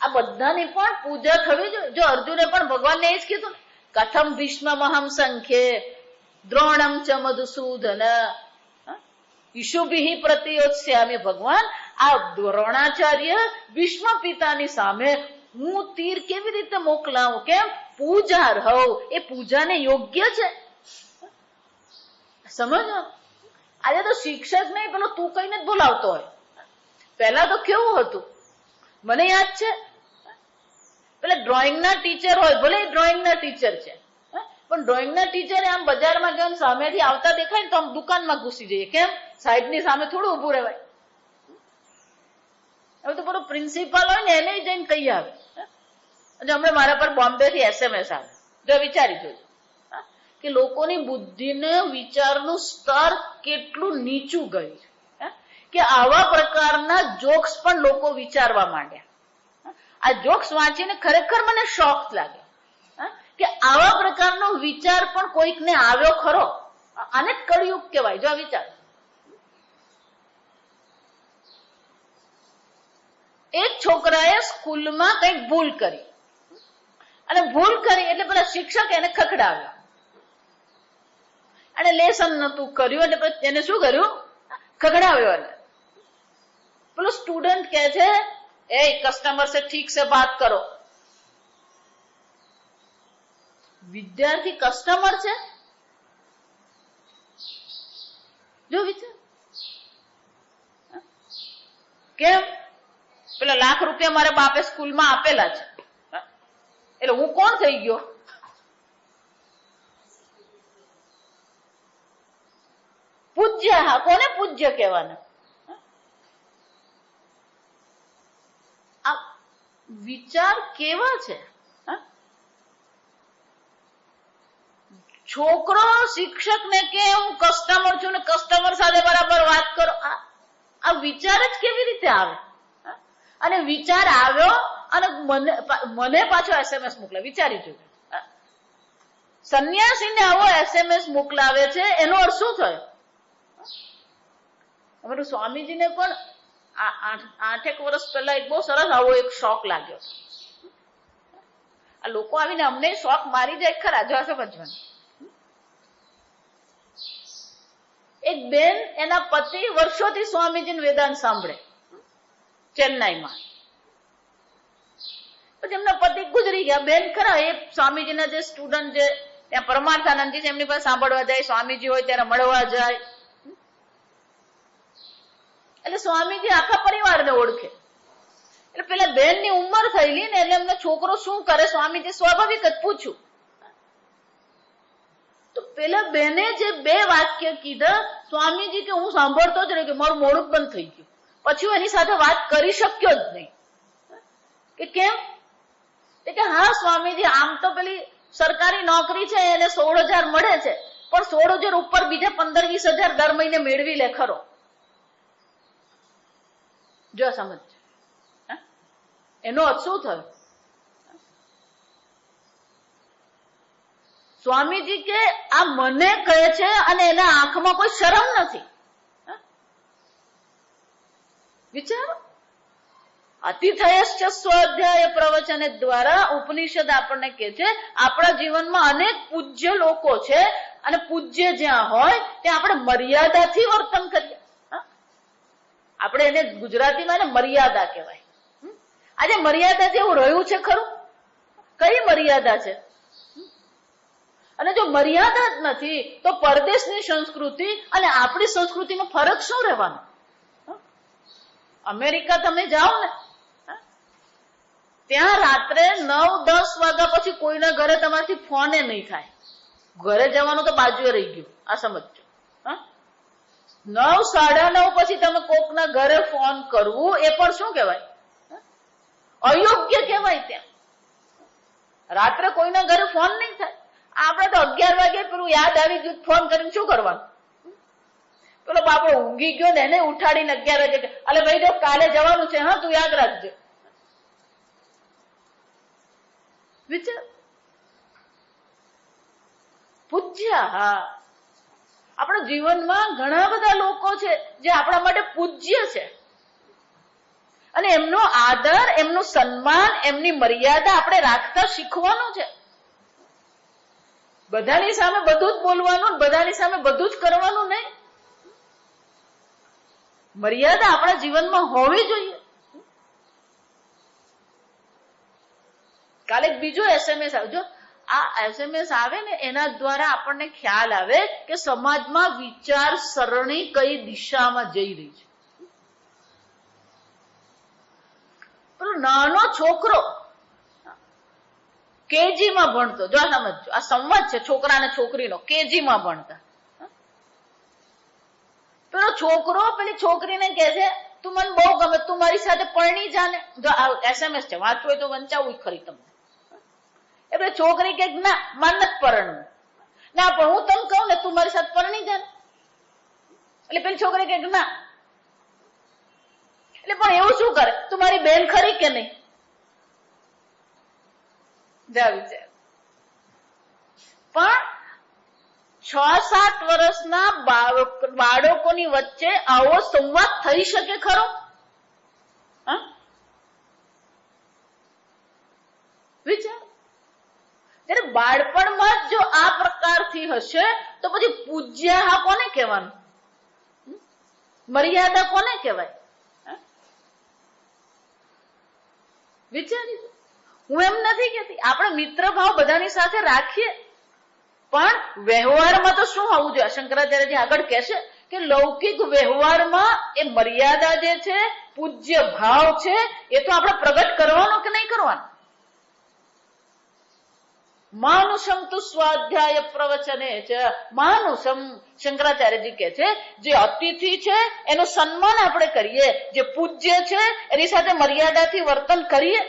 આ બધાની પણ પૂજા થવી જોઈએ. જો અર્જુને પણ ભગવાનને એ જ કીધું ને, કથમ ભીષ્મ મહમ સંખ્યે દ્રોણમ ચ મધુસૂદન ઈશુભિ પ્રતિયોત્સ્યામિ. ભગવાન, આ દ્રોણાચાર્ય ભીષ્મ પિતાની સામે હું તીર કેવી રીતે મોકલાવું? કેમ? પૂજા રહો. એ પૂજાને યોગ્ય છે. સમજો, આજે તો શિક્ષક નહીં, પેલો તું કહીને જ બોલાવતો હોય. પહેલા તો કેવું હતું, મને યાદ છે, પેલા ડ્રોઈંગના ટીચર હોય, ભલે ડ્રોઈંગના ટીચર છે, પણ ડ્રોઈંગના ટીચરે આમ બજારમાં ગયો સામેથી આવતા દેખાય ને તો આમ દુકાનમાં ઘૂસી જઈએ. કેમ? સાહેબની સામે થોડું ઉભું રહેવાય. હવે તો પેલો પ્રિન્સિપાલ હોય ને એને જઈને કહી આવે. હમણાં મારા પર બોમ્બે થી SMS આવે, જો વિચારી જોજો કે લોકોની બુદ્ધિને વિચારનું સ્તર કેટલું નીચું ગયું કે આવા પ્રકારના જોક્સ પણ લોકો વિચારવા માંડ્યા. આ જોક્સ વાંચીને ખરેખર મને શોખ લાગે કે આવા પ્રકારનો વિચાર પણ કોઈકને આવ્યો ખરો. આને કળિયુગ કહેવાય. જો વિચાર, એક છોકરાએ સ્કૂલમાં કંઈક ભૂલ કરી અને ભૂલ કરી એટલે પેલા શિક્ષક એને ખખડાવ્યો. અને લેસન નતું કર્યું એટલે એને શું કર્યું? ખખડાવ્યો. એને પેલો સ્ટુડન્ટ કહે છે, એ કસ્ટમર સે ઠીક સે બાત કરો. વિદ્યાર્થી કસ્ટમર છે? જો વિચાર, કેમ? પેલા ₹1,00,000 મારા બાપે સ્કૂલમાં આપેલા છે એટલે હું કોણ થઈ ગયો? પૂજ્ય. હા, કોને પૂજ્ય કહેવાના? આ વિચાર કેવા છે? છોકરો શિક્ષકને કે હું કસ્ટમર છું ને કસ્ટમર સાથે બરાબર વાત કરો. આ વિચાર જ કેવી રીતે આવે? અને વિચાર આવ્યો અને મને પાછો SMS મોકલાવે. વિચારી જોજો, સંન્યાસીને આવો SMS મોકલાવે છે, એનો અર્થ શું થયો? અમારું સ્વામીજીને પણ 8 વર્ષ પહેલા એક બહુ સરસ આવો એક શોખ લાગ્યો. આ લોકો આવીને અમને શોખ મારી જાય ખરા. જો સમજવાનું, એક બેન, એના પતિ વર્ષોથી સ્વામીજીને વેદાંત સાંભળે ચેન્નાઈમાં. પછી એમના પતિ ગુજરી ગયા. બેન ખરા એ સ્વામીજીના જે સ્ટુડન્ટ જે ત્યાં પરમાર્થાનંદજી છે એમની પાસે સાંભળવા જાય, સ્વામીજી હોય ત્યારે મળવા જાય. એટલે સ્વામીજી આખા પરિવારને ઓળખે. એટલે પેલા બેનની ઉંમર થયેલી ને એટલે એમનો છોકરો શું કરે, સ્વામીજી સ્વાભાવિક જ પૂછ્યું. તો પેલા બેને જે 2 વાક્ય કીધા, સ્વામીજી કે હું સાંભળતો જ રહી કે મારું મોડું બંધ થઈ ગયું. પછી હું એની સાથે વાત કરી શક્યો જ નહીં. કે કેમ? કે હા સ્વામીજી, આમ તો પેલી સરકારી નોકરી છે એને 16,000 મળે છે, પણ 16,000 ઉપર બીજા 15-20,000 દર મહિને મેળવી લે ખરો. જો સમજ, એનો અર્થ શું થયો? સ્વામીજી કે આ મને કહે છે અને એના આંખમાં કોઈ શરમ નથી. વિચારો, અતિથયશ્ચ સ્વાધ્યાય પ્રવચન દ્વારા ઉપનિષદ આપણને કહે છે આપણા જીવનમાં અનેક પૂજ્ય લોકો છે અને પૂજ્ય જ્યાં હોય ત્યાં આપણે મર્યાદાથી વર્તન કરીએ. આપણે એને ગુજરાતીમાં મર્યાદા કહેવાય. આજે મર્યાદા જેવું રહ્યું છે ખરું? કઈ મર્યાદા છે? અને જો મર્યાદા જ નથી તો પરદેશની સંસ્કૃતિ અને આપણી સંસ્કૃતિનો ફરક શું રહેવાનો? અમેરિકા તમે જાઓ ને, ત્યાં રાત્રે 9-10 વાગ્યા પછી કોઈના ઘરે તમારાથી ફોને નહીં થાય. ઘરે જવાનું તો બાજુએ રહી ગયું. આ સમજો. 9-9:30 પછી તમે કોકના ઘરે ફોન કરવું એ પણ શું કહેવાય? અયોગ્ય કહેવાય. ત્યાં રાત્રે કોઈના ઘરે ફોન નહીં થાય. આપણે તો 11 વાગે પેલું યાદ આવી ગયું, ફોન કરીને શું કરવાનું? પેલો બાપો ઊંઘી ગયો ને એને ઉઠાડીને 11 વાગે, અલે ભાઈ જો કાલે જવાનું છે, હા તું યાદ રાખજે. વિચાર, પૂજ્ય. હા, આપણા જીવનમાં ઘણા બધા લોકો છે જે આપણા માટે પૂજ્ય છે. અને એમનો આદર, એમનું સન્માન, એમની મર્યાદા આપણે રાખતા શીખવાનું છે. બધાની સામે બધું જ બોલવાનું, બધાની સામે બધું જ કરવાનું નહીં. મર્યાદા આપણા જીવનમાં હોવી જોઈએ. કાલે બીજો SMS આવજો. આ SMS આવે ને એના દ્વારા આપણને ખ્યાલ આવે કે સમાજમાં વિચાર સરણી કઈ દિશામાં જઈ રહી છે. પેલો નાનો છોકરો કેજીમાં ભણતો, જો સમજો, આ સંવાદ છે છોકરા અને છોકરીનો, કેજીમાં ભણતા. પેલો છોકરો પેલી છોકરીને કહે છે તું મને બહુ ગમે, તું મારી સાથે પરણી જા ને. જો આ SMS છે, વાંચવું હોય તો વંચાવું ખરી તમને. એટલે છોકરી કે ના માન નથી પરણવું. ના પણ હું તને કહું ને તું મારી સાથે પરણી જા ને. એટલે પેલી છોકરી કે ના. એટલે પણ એવું શું કરે, તું મારી બેન ખરી કે નહીં? વિચાર. પણ 6-7 વર્ષના બાળકોની વચ્ચે આવો સંવાદ થઈ શકે ખરો? વિચાર. ત્યારે બાળપણમાં જ જો આ પ્રકારથી હશે તો પછી પૂજ્ય હા કોને કહેવાનું? મર્યાદા કોને કહેવાય? વિચારી. હું એમ નથી કહેતી આપણે મિત્ર ભાવ બધાની સાથે રાખીએ, પણ વ્યવહારમાં તો શું હોવું જોઈએ? શંકરાચાર્યજી આગળ કહેશે કે લૌકિક વ્યવહારમાં એ મર્યાદા જે છે, પૂજ્ય ભાવ છે, એ તો આપણે પ્રગટ કરવાનો કે નહીં કરવાનો? માનુષમ તુ સ્વાધ્યાય પ્રવચને છે. માનુષમ, શંકરાચાર્યજી કહે છે, જે અતિથિ છે એનું સન્માન આપણે કરીએ, જે પૂજ્ય છે એની સાથે મર્યાદાથી વર્તન કરીએ.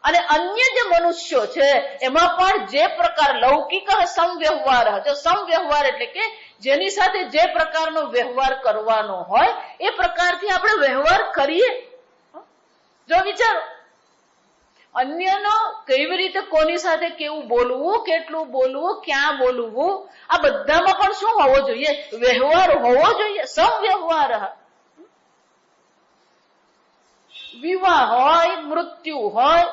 અને અન્ય જે મનુષ્યો છે એમાં પણ જે પ્રકાર લૌકિક સમવ્યવહાર, જો સમવ્યવહાર એટલે કે જેની સાથે જે પ્રકારનો વ્યવહાર કરવાનો હોય એ પ્રકારથી આપણે વ્યવહાર કરીએ. જો વિચારો, અન્યનો કેવી રીતે, કોની સાથે કેવું બોલવું, કેટલું બોલવું, ક્યાં બોલવું, આ બધામાં પણ શું હોવો જોઈએ? વ્યવહાર હોવો જોઈએ, સમવ્યવહાર. વિવાહ હોય, મૃત્યુ હોય,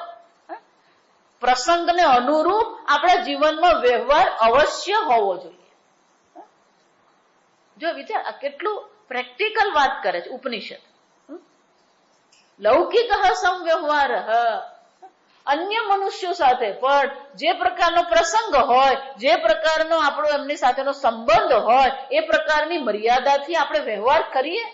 પ્રસંગને અનુરૂપ આપણા જીવનમાં વ્યવહાર અવશ્ય હોવો જોઈએ. જો વિચાર, આ કેટલું પ્રેક્ટિકલ વાત કરે છે ઉપનિષદ. લૌકિક સમવ્યવહાર, અન્ય મનુષ્યો સાથે પણ જે પ્રકારનો પ્રસંગ હોય, જે પ્રકારનો આપણો એમની સાથેનો સંબંધ હોય, એ પ્રકારની મર્યાદાથી આપણે વ્યવહાર કરીએ.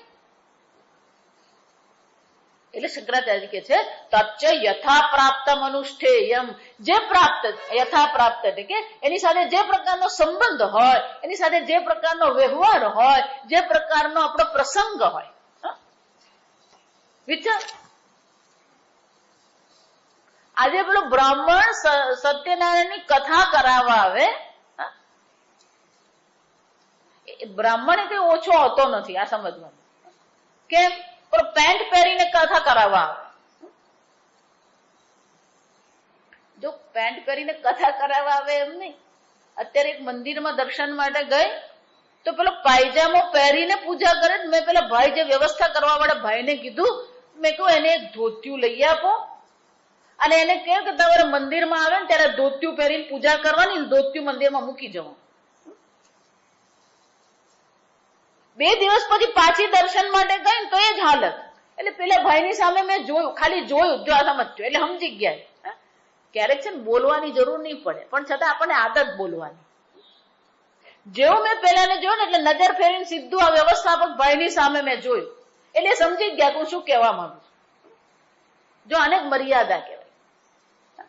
એટલે શંકરાચાર્ય કહે છે તચ્ચ યથા પ્રાપ્ત મનુષ્ઠેયમ, જે પ્રાપ્ત, યથા પ્રાપ્ત એટલે કે એની સાથે જે પ્રકારનો સંબંધ હોય, એની સાથે જે પ્રકારનો વ્યવહાર હોય, જે પ્રકારનો આપણો પ્રસંગ હોય. વિચાર, આજે પેલો બ્રાહ્મણ સત્યનારાયણની કથા કરાવવા આવે, બ્રાહ્મણ એ કઈ ઓછો હોતો નથી, આ સમજવાનું. કેમ? પેન્ટ પહેરીને કથા કરાવવા આવે. જો પેન્ટ પહેરીને કથા કરાવવા આવે એમ નહીં. અત્યારે એક મંદિરમાં દર્શન માટે ગઈ તો પેલો પાયજામો પહેરીને પૂજા કરે. મેં પેલા ભાઈ જે વ્યવસ્થા કરવા વાળા ભાઈને કીધું, મેં કહ્યું એને એક ધોતિયું લઈ આપો અને એને કહ્યું કે તમારે મંદિરમાં આવે ને ત્યારે ધોતિયું પહેરીને પૂજા કરવાની, ધોતિયું મંદિરમાં મૂકી જવું. 2 દિવસ પછી પાછી દર્શન માટે ગઈ તો એ જ હાલત. એટલે પેલા ભાઈની સામે મેં જોયું, ખાલી જોયું, જો સમજજો, એટલે સમજી ગયા. ક્યારેક છે ને બોલવાની જરૂર નહીં પડે, પણ છતાં આપણને આદત બોલવાની. જેવું મેં પેલાને જોયું ને એટલે નજર ફેરીને સીધું આ વ્યવસ્થાપક ભાઈની સામે મેં જોયું, એટલે સમજી ગયા કે હું શું કહેવા માંગુ છું. જો અનેક મર્યાદા કહેવાય.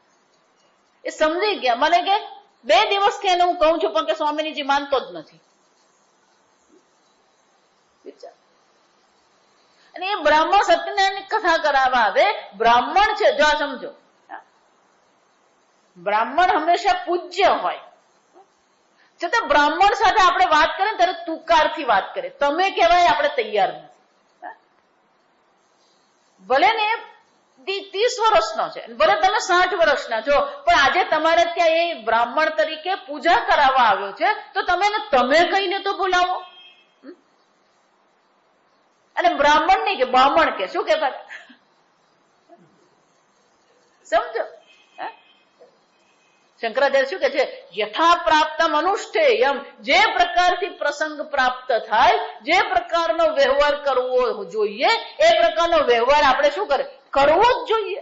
એ સમજી ગયા. મને કે 2 દિવસથી એને હું કહું છું પણ કે સ્વામીજી માનતો જ નથી. અને એ બ્રાહ્મણ સત્યનારાયણની કથા કરાવવા આવે. બ્રાહ્મણ છે, જો સમજો, બ્રાહ્મણ હંમેશા પૂજ્ય હોય, છતાં બ્રાહ્મણ સાથે આપણે વાત કરીએ ત્યારે તુકારથી વાત કરીએ. તમે કહેવાય આપણે તૈયાર નથી. ભલે ને 30 વર્ષનો છે, ભલે તમે 60 વર્ષના છો, પણ આજે તમારે ત્યાં એ બ્રાહ્મણ તરીકે પૂજા કરાવવા આવ્યો છે તો તમે કહીને તો બોલાવો. અને બ્રાહ્મણ નહીં કે બ્રાહ્મણ કે શું કે સમજો. શંકરાચાર્ય શું કે છે? યથા પ્રાપ્તમ અનુષ્ઠેયમ, જે પ્રકારથી પ્રસંગ પ્રાપ્ત થાય, જે પ્રકારનો વ્યવહાર કરવો જોઈએ એ પ્રકારનો વ્યવહાર આપણે શું કરે? કરવો જ જોઈએ.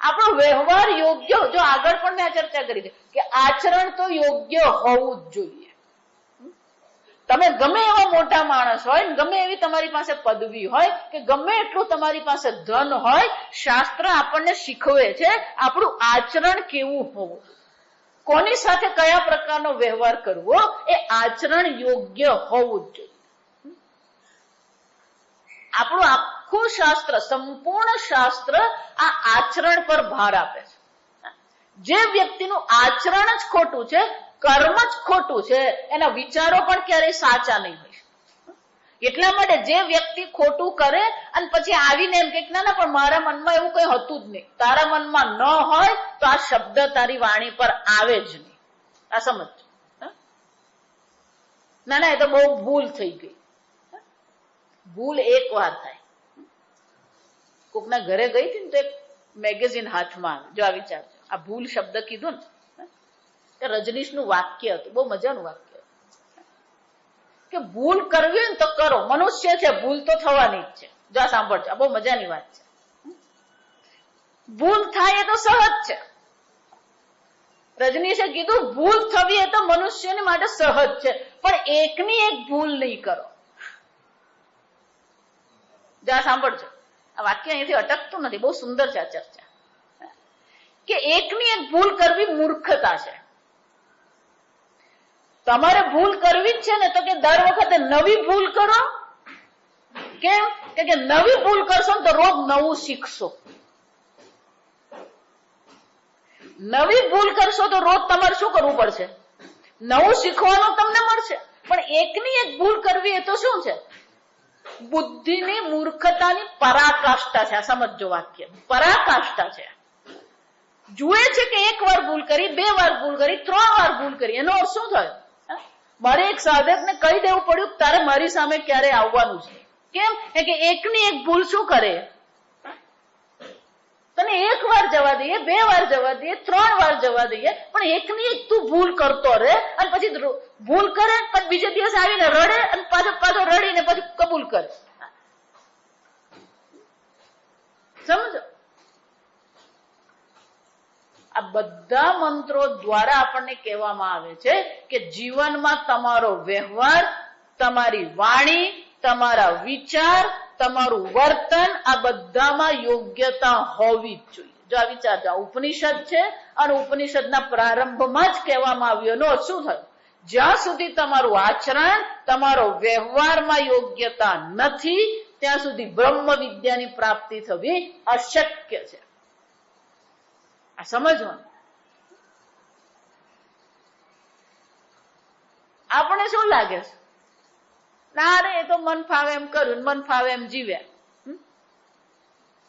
આપણો વ્યવહાર યોગ્ય, જો આગળ પણ મેં આ ચર્ચા કરી છે કે આચરણ તો યોગ્ય હોવું જ જોઈએ. તમે ગમે એવા મોટા માણસ હોય, ગમે એવી તમારી પાસે પદવી હોય, કે ગમે એટલું તમારી પાસે ધન હોય, શાસ્ત્ર આપણને શીખવે છે આપણું આચરણ કેવું હોવું, કોની સાથે કયા પ્રકારનો વ્યવહાર કરવો, એ આચરણ યોગ્ય હોવું જ જોઈએ. આપણું આખું શાસ્ત્ર, સંપૂર્ણ શાસ્ત્ર આ આચરણ પર ભાર આપે છે. જે વ્યક્તિનું આચરણ જ ખોટું છે, કર્મ જ ખોટું છે, એના વિચારો પણ ક્યારેય સાચા નહીં હોય. એટલા માટે જે વ્યક્તિ ખોટું કરે અને પછી આવીને એમ કે ના ના પણ મારા મનમાં એવું કઈ હતું જ નહીં, તારા મનમાં ન હોય તો આ શબ્દ તારી વાણી પર આવે જ નહીં. આ સમજ. ના ના એ તો બહુ ભૂલ થઈ ગઈ. ભૂલ એક વાર થાય. કોકના ઘરે ગઈ હતી ને તો એક મેગેઝિન હાથમાં આવે, જો આ વિચાર, આ ભૂલ શબ્દ કીધું ને, રજનીશનું વાક્ય હતું, બહુ મજાનું વાક્ય હતું કે ભૂલ કરવી ને તો કરો, મનુષ્ય છે, ભૂલ તો થવાની જ છે. જો આ સાંભળજો, આ બહુ મજાની વાત છે. ભૂલ થાય એ તો સહજ છે. રજનીશે કીધું ભૂલ થવી એ તો મનુષ્યની માટે સહજ છે, પણ એકની એક ભૂલ નહીં કરો. જો આ સાંભળજો, આ વાક્ય અહીંથી અટકતું નથી, બહુ સુંદર છે આ ચર્ચા. કે એકની એક ભૂલ કરવી મૂર્ખતા છે. તમારે ભૂલ કરવી જ છે ને તો કે દર વખતે નવી ભૂલ કરો. કેમ? કે નવી ભૂલ કરશો ને તો રોજ નવું શીખશો. નવી ભૂલ કરશો તો રોજ તમારે શું કરવું પડશે? નવું શીખવાનું તમને મળશે. પણ એકની એક ભૂલ કરવી એ તો શું છે? બુદ્ધિની મૂર્ખતાની પરાકાષ્ઠા છે. આ સમજો વાક્ય, પરાકાષ્ઠા છે. જુએ છે કે એક વાર ભૂલ કરી, 2 વાર ભૂલ કરી, 3 વાર ભૂલ કરી, એનો અર્થ શું થયો? મારે એક સાધકને કહી દેવું પડ્યું કે તારે મારી સામે ક્યારે આવવાનું છે. કેમ? કે એકની એક ભૂલ શું કરે? તને 1 વાર જવા દઈએ, 2 વાર જવા દઈએ, 3 વાર જવા દઈએ, પણ એકની એક તું ભૂલ કરતો રહે અને પછી ભૂલ કરે, પછી બીજે દિવસ આવીને રડે અને પાછો રડીને પછી કબૂલ કરે. સમજો? આ બધા મંત્રો દ્વારા આપણને કહેવામાં આવે છે કે જીવનમાં તમારો વ્યવહાર, તમારી વાણી, તમારા વિચાર, તમારું વર્તન, આ બધામાં યોગ્યતા હોવી જ જોઈએ. જો આ વિચાર, ઉપનિષદ છે અને ઉપનિષદના પ્રારંભમાં જ કહેવામાં આવ્યું, એનો શું થયું? જ્યાં સુધી તમારું આચરણ, તમારો વ્યવહારમાં યોગ્યતા નથી, ત્યાં સુધી બ્રહ્મ વિદ્યાની પ્રાપ્તિ થવી અશક્ય છે. આ સમજવાનું. આપણે શું લાગે છે? ના રે એ તો મન ફાવે એમ કર્યું, મન ફાવે એમ જીવ્યા.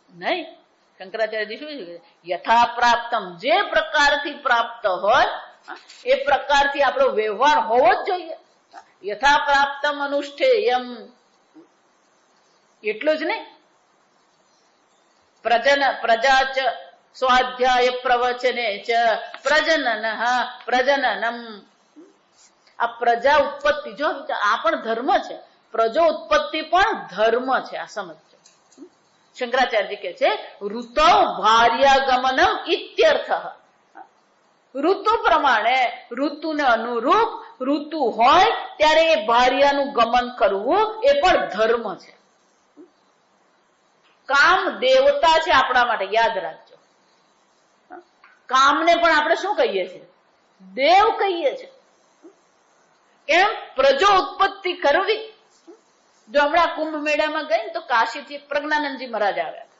નહીં. શંકરાચાર્યજી શું છે? યથા પ્રાપ્તમ, જે પ્રકારથી પ્રાપ્ત હોય એ પ્રકારથી આપણો વ્યવહાર હોવો જ જોઈએ. યથા પ્રાપ્તમ અનુષ્ઠેયમ, એટલું જ નહીં. પ્રજાચ સ્વાધ્યાય પ્રવચને ચ પ્રજનન પ્રજનનમ. આ પ્રજા ઉત્પત્તિ, જો આ પણ ધર્મ છે. પ્રજો ઉત્પત્તિ પણ ધર્મ છે. આ સમજો. શંકરાચાર્યજી કહે છે ઋતુ ભાર્યાગમનમ ઇત્યર્થ. ઋતુ પ્રમાણે, ઋતુને અનુરૂપ ઋતુ હોય ત્યારે એ ભાર્યાનું ગમન કરવું એ પણ ધર્મ છે. કામ દેવતા છે આપણા માટે, યાદ રાખજો. કામને પણ આપણે શું કહીએ છીએ? દેવ કહીએ છીએ. કેમ? પ્રજો ઉત્પત્તિ કરવી. જો હમણાં કુંભ મેળામાં ગઈ તો કાશીથી પ્રજ્ઞાનંદજી મહારાજ આવ્યા.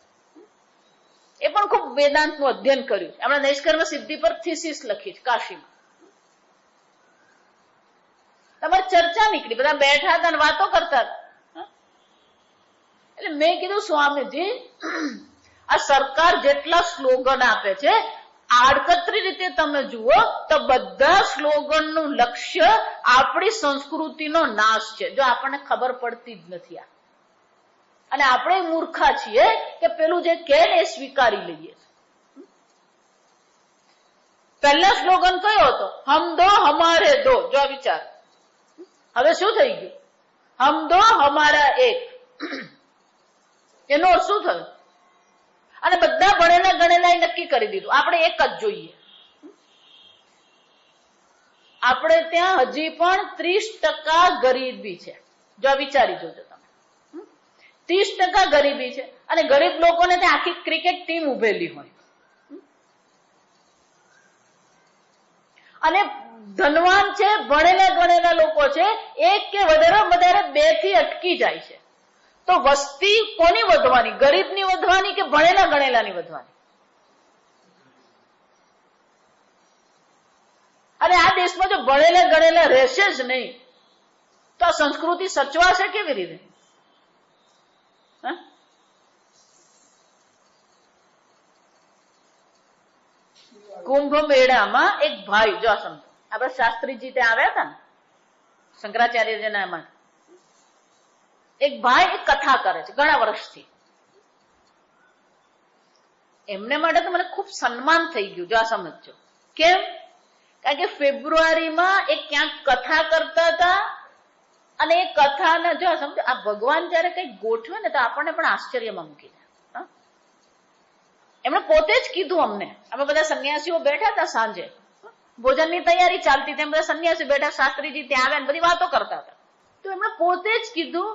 એ પણ ખૂબ વેદાંતનું અધ્યયન કર્યું. હમણાં નૈષ્કર્મ સિદ્ધિ પર થીસીસ લખી છે કાશીમાં. તમારી ચર્ચા નીકળી, બધા બેઠા હતા અને વાતો કરતા હતા. એટલે મેં કીધું સ્વામીજી, આ સરકાર જેટલા સ્લોગન આપે છે, આડકતરી રીતે તમે જુઓ તો બધા સ્લોગનનું લક્ષ્ય આપણી સંસ્કૃતિનો નાશ છે. જો આપણને ખબર પડતી જ નથી આ. અને આપણે મૂર્ખા છીએ કે પેલું જે કહે ને એ સ્વીકારી લઈએ. પહેલા સ્લોગન કયો હતો? હમ દો હમારે દો. જો આ વિચાર. હવે શું થઈ ગયું? હમ દો હમારા એક. એનો અર્થ શું થયો? અને બધા ભણેલા ગણેલા નક્કી કરી દીધું આપણે એક જ જોઈએ. આપણે ત્યાં હજી પણ 30% ગરીબી છે. જો વિચારી જોજો તમે. 30% ગરીબી છે અને ગરીબ લોકોને ત્યાં આખી ક્રિકેટ ટીમ ઉભેલી હોય અને ધનવાન છે, ભણેલા ગણેલા લોકો છે, એક કે વધારે 2 થી અટકી જાય છે. તો વસ્તી કોની વધવાની? ગરીબની વધવાની કે ભણેલા ગણેલાની વધવાની? અને આ દેશમાં જો ભણેલા ગણેલા રહેશે જ નહીં તો આ સંસ્કૃતિ સચવાશે કેવી રીતે? કુંભ મેળામાં એક ભાઈ, જો સમજો, આપણે શાસ્ત્રીજી ત્યાં આવ્યા હતા ને શંકરાચાર્યજીના એમાં, એક ભાઈ એક કથા કરે છે ઘણા વર્ષથી. એમને માટે તો મને ખૂબ સન્માન થઈ ગયું. જો આ સમજો કેમ? કારણ કે ફેબ્રુઆરીમાં એક ક્યાંક કથા કરતા હતા અને એ કથાના જો સમજો આ ભગવાન જયારે કઈક ગોઠવે ને તો આપણને પણ આશ્ચર્યમાં મૂકી દે. એમણે પોતે જ કીધું અમને. અમે બધા સંન્યાસીઓ બેઠા હતા સાંજે, ભોજનની તૈયારી ચાલતી હતી, બધા સંન્યાસી બેઠા, શાસ્ત્રીજી ત્યાં આવ્યા બધી વાતો કરતા હતા. તો એમણે પોતે જ કીધું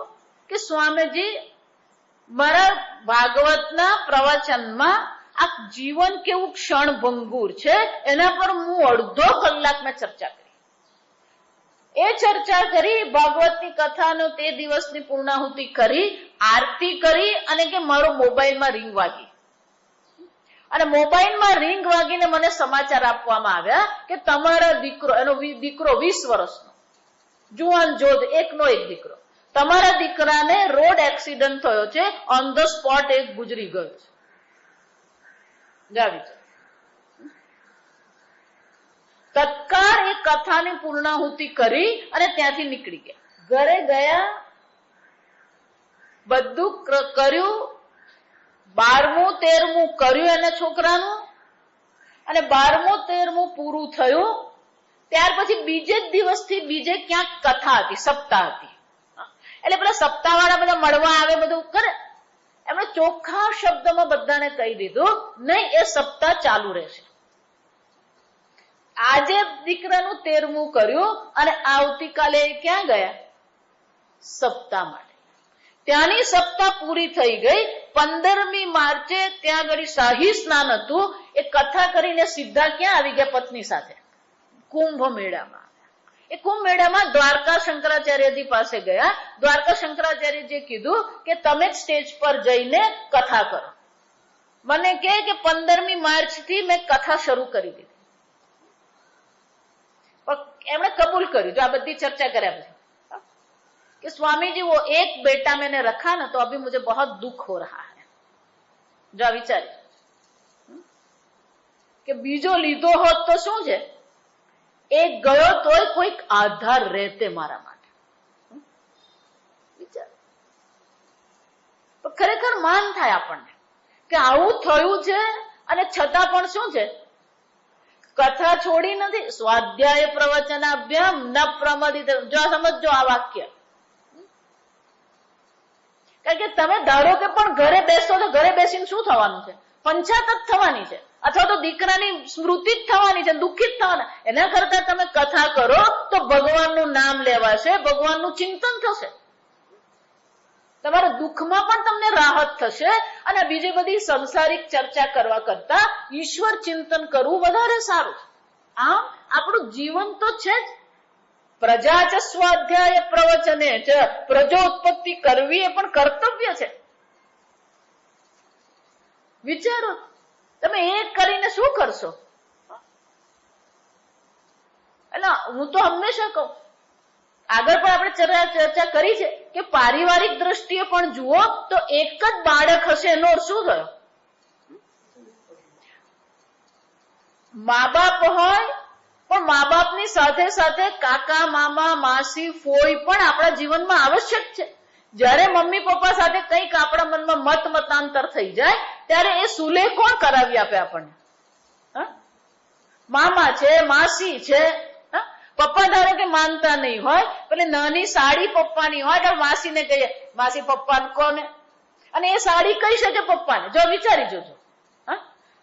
કે સ્વામીજી મારા ભાગવતના પ્રવચનમાં આ જીવન કેવું ક્ષણભંગુર છે એના પર હું અડધો કલાક મેં ચર્ચા કરી. એ ચર્ચા કરી, ભાગવતની કથાનો તે દિવસની પૂર્ણાહુતિ કરી, આરતી કરી અને કે મારો મોબાઈલમાં રિંગ વાગી. અને મોબાઈલમાં રિંગ વાગીને મને સમાચાર આપવામાં આવ્યા કે તમારા દીકરો, એનો દીકરો 20 વર્ષનો જુવાન જોધ, એકનો એક દીકરો, તમારા દીકરાને રોડ એક્સિડન્ટ થયો છે, ઓન ધ સ્પોટ એક ગુજરી ગયો છે. તત્કાળ એ કથાની પૂર્ણાહુતિ કરી અને ત્યાંથી નીકળી ગયા. ઘરે ગયા, બધું કર્યું, 12મું 13મું કર્યું એના છોકરાનું, અને 12મું 13મું પૂરું થયું. ત્યાર પછી બીજે જ દિવસથી બીજે ક્યાંક કથા હતી, સપ્તાહ હતી. એટલે પેલા સપ્તાહ વાળા બધા મળવા આવે, બધું કરે. એમણે ચોખ્ખા શબ્દમાં બધાને કહી દીધું નહીં, એ સપ્તાહ ચાલુ રહેશે. આજે દીકરાનું 13મું કર્યું અને આવતીકાલે ક્યાં ગયા? સપ્તાહ માટે. ત્યાંની સપ્તાહ પૂરી થઈ ગઈ. 15મી માર્ચે ત્યાં આગળ શાહી સ્નાન હતું. એ કથા કરીને સીધા ક્યાં આવી ગયા? પત્ની સાથે કુંભ મેળામાં. એ કુંભ મેળામાં દ્વારકા શંકરાચાર્યજી પાસે ગયા. દ્વારકા શંકરાચાર્યજીએ કીધું કે તમે જ સ્ટેજ પર જઈને કથા કરો. મને કહે કે 15મી માર્ચ થી મેં કથા શરૂ કરી દીધી. પણ એમણે કબૂલ કર્યું. જો આ બધી ચર્ચા કર્યા પછી कि स्वामी जी वो एक बेटा मैंने रखा ना तो अभी मुझे बहुत दुख हो रहा है. जो विचार કે બીજો લીધો હોત તો શું છે? એક ગયો તોય કોઈક આધાર રહેતે મારા માટે. વિચાર. તો ખરેખર માન થાય આપણને કે આવું થયું છે અને છતાં પણ શું છે? કથા છોડી નથી. સ્વાધ્યાય પ્રવચનાભ્યામ ન પ્રમદિત. જો સમજો આ વાક્ય. કારણ કે તમે ધારો કે પણ ઘરે બેસો તો ઘરે બેસીને શું થવાનું છે? પંચાયત જ થવાની છે, અથવા તો દીકરાની સ્મૃતિ જ થવાની છે, દુઃખિત થવાના. એના કરતા તમે કથા કરો તો ભગવાનનું નામ લેવાશે, ભગવાનનું ચિંતન થશે, તમારા દુઃખમાં પણ તમને રાહત થશે. અને બીજી બધી સંસારિક ચર્ચા કરવા કરતા ઈશ્વર ચિંતન કરવું વધારે સારું છે. આમ આપણું જીવન તો છે જ. પ્રજા ચ સ્વાધ્યાય પ્રવચને ચ, પ્રજોત્પત્તિ કરવી એ પણ કર્તવ્ય છે. વિચારો તમે એક કરીને શું કરશો? એટલે હું તો હંમેશા કહું, આગળ પણ આપણે ચર્ચા કરી છે કે પારિવારિક દ્રષ્ટિએ પણ જુઓ તો એક જ બાળક હશે એનો શું થયો? મા બાપ હોય પણ મા બાપની સાથે સાથે કાકા, મામા, માસી, ફોઈ પણ આપણા જીવનમાં આવશ્યક છે. જયારે મમ્મી પપ્પા સાથે કંઈક આપણા મનમાં મતાંતર થઈ જાય ત્યારે એ સુલેહ કોણ કરાવી આપે આપણને? મામા છે, માસી છે, પપ્પા ધારો કે માનતા નહીં હોય, પેલી નાની સાડી પપ્પાની હોય તો માસીને કહીએ માસી પપ્પાને કોને, અને એ સાડી કહી શકે પપ્પાને. જો વિચારી જોજો.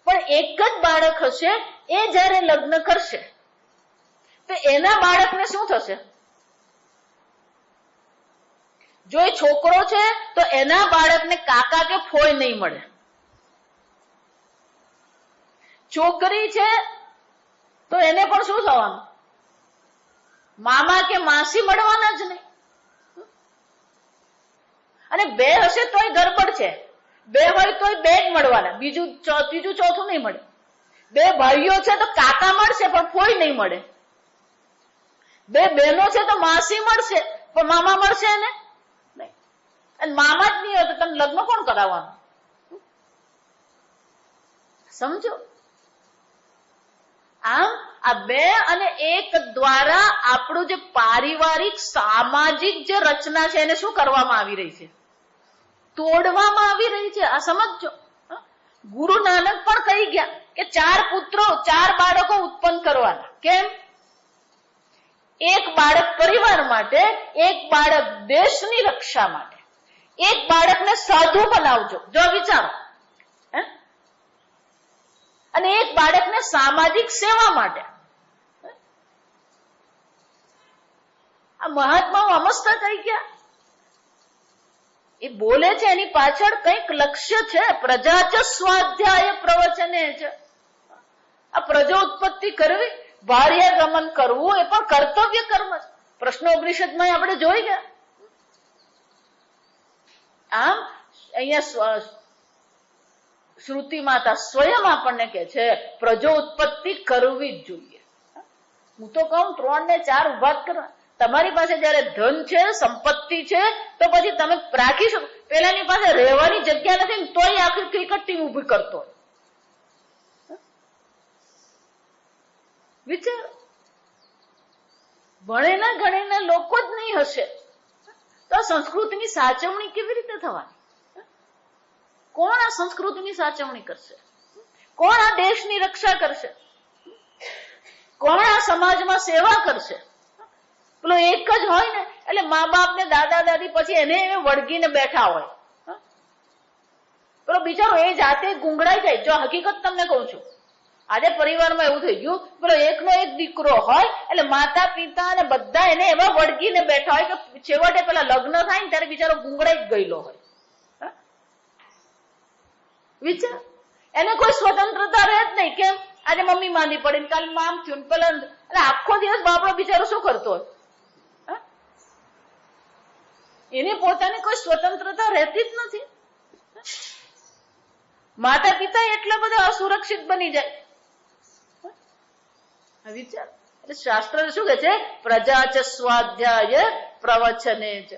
પણ એક જ બાળક હશે, એ જયારે લગ્ન કરશે તો એના બાળકને શું થશે? જો એ છોકરો છે તો એના બાળકને કાકા કે ફોઈ નહીં મળે. છોકરી છે તો એને પણ શું થવાનું? મામા કે માસી મળવાના જ નહીં. અને બે હશે તોય ગરબડ છે. બે હોય તોય બે જ મળવાના, બીજું ત્રીજું ચોથું નહીં મળે. બે ભાઈઓ છે તો કાકા મળશે પણ ફોઈ નહીં મળે. બે બહેનો છે તો માસી મળશે પણ મામા મળશે એને નહીં. અને મામા જ નહીં હોય તો તમે લગ્ન કોણ કરાવવાનું? સમજો. આમ આ 2 અને 1 દ્વારા આપણું જે પારિવારિક સામાજિક જે રચના છે એને શું કરવામાં આવી રહી છે? તોડવામાં આવી રહી છે. આ સમજો. ગુરુ નાનક પણ કહી ગયા કે 4 પુત્રો 4 બાળકો ઉત્પન્ન કરવાના. કેમ? 1 બાળક પરિવાર માટે, 1 બાળક દેશની રક્ષા માટે, 1 બાળકને સાધુ બનાવજો. જો વિચારો. અને 1 બાળકને સામાજિક સેવા માટે. આ મહાત્માઓ અમસ્તા કહી ગયા. એ બોલે છે એની પાછળ કંઈક લક્ષ્ય છે. પ્રજા ચ સ્વાધ્યાય પ્રવચને છે. આ પ્રજા ઉત્પત્તિ કરવી, ભાર્ય ગમન કરવું એ પણ કર્તવ્ય કર્મ છે. પ્રશ્નોપનિષદમાં આપણે જોઈ ગયા. આમ અહીંયા શ્રુતિ માતા સ્વયં આપણને કે છે પ્રજો ઉત્પત્તિ કરવી જ જોઈએ. હું તો કહું 3 ને 4 ઉભા કરવા. તમારી પાસે જયારે ધન છે, સંપત્તિ છે, તો પછી તમે રાખી શકો. પેલાની પાસે રહેવાની જગ્યા નથી ને તોય આખી ક્રિકેટ ટીમ ઉભી કરતો હોય. વિચાર. ભણેલા ગણેલા લોકો જ નહીં હશે તો આ સંસ્કૃતિની સાચવણી કેવી રીતે થવાની? કોણ આ સંસ્કૃતિની સાચવણી કરશે? કોણ આ દેશની રક્ષા કરશે? કોણ આ સમાજમાં સેવા કરશે? પેલો એક જ હોય ને એટલે મા બાપ ને દાદા દાદી પછી એને વળગીને બેઠા હોય. પેલો બિચારો એ જાતે ગુંગળાઈ જાય. જો હકીકત તમને કહું છું, આજે પરિવારમાં એવું થઈ ગયું, પેલો એકનો એક દીકરો હોય એટલે માતા પિતા અને બધા એને એવા વળગીને બેઠા હોય કે છેવટે પેલા લગ્ન થાય ને ત્યારે બિચારો ગુંગળાઈ જ ગયેલો હોય. વિચાર. એને કોઈ સ્વતંત્રતા રહે જ નહીં. કેમ? આજે મમ્મી માંદી પડી ને કાલે મામ થયું ને પેલા, એટલે આખો દિવસ બાપડો બિચારો શું કરતો હોય? એની પોતાની કોઈ સ્વતંત્રતા રહેતી જ નથી. માતા પિતા એટલા બધા અસુરક્ષિત બની જાય. વિચાર. એટલે શાસ્ત્ર શું કે છે? પ્રજા ચ સ્વાધ્યાય પ્રવચને જ.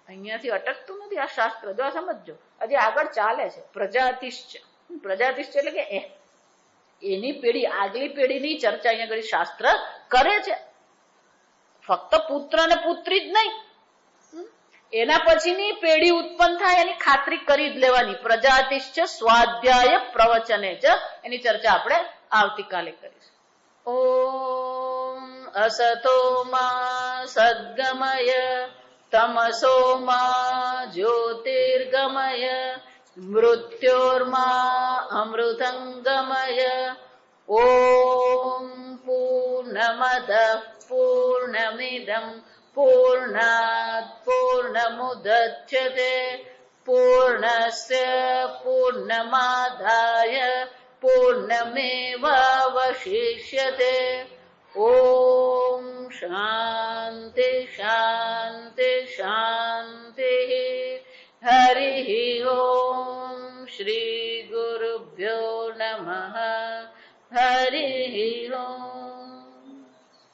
અહીંયાથી અટકતું નથી આ શાસ્ત્ર. જો સમજો, હજી આગળ ચાલે છે. પ્રજાતિશ્ચ. પ્રજાતિશ્ચ એટલે કે એની પેઢી, આગલી પેઢીની ચર્ચા અહીંયા આગળ શાસ્ત્ર કરે છે. ફક્ત પુત્ર અને પુત્રી જ નહીં, એના પછીની પેઢી ઉત્પન્ન થાય એની ખાતરી કરી જ લેવાની. પ્રજાતિશ્ચ સ્વાધ્યાય પ્રવચને જ. એની ચર્ચા આપણે આવતીકાલે કરીશું. ઓમ અસતો મા સદ્ગમય તમસો મા જ્યોતિર્ગમય મૃત્યોર્મા અમૃતંગમય. ઓમ પૂર્ણમદ પૂર્ણમિદં પૂર્ણાત પૂર્ણમુદચ્યતે પૂર્ણસ્ય પૂર્ણમાદાય પૂર્ણમેવાવશિષ્યતે. ઓમ શાંતિ શાંતિ શાંતિ. હરિ ઓમ શ્રી ગુરુભ્યો નમઃ. હરિ ઓમ.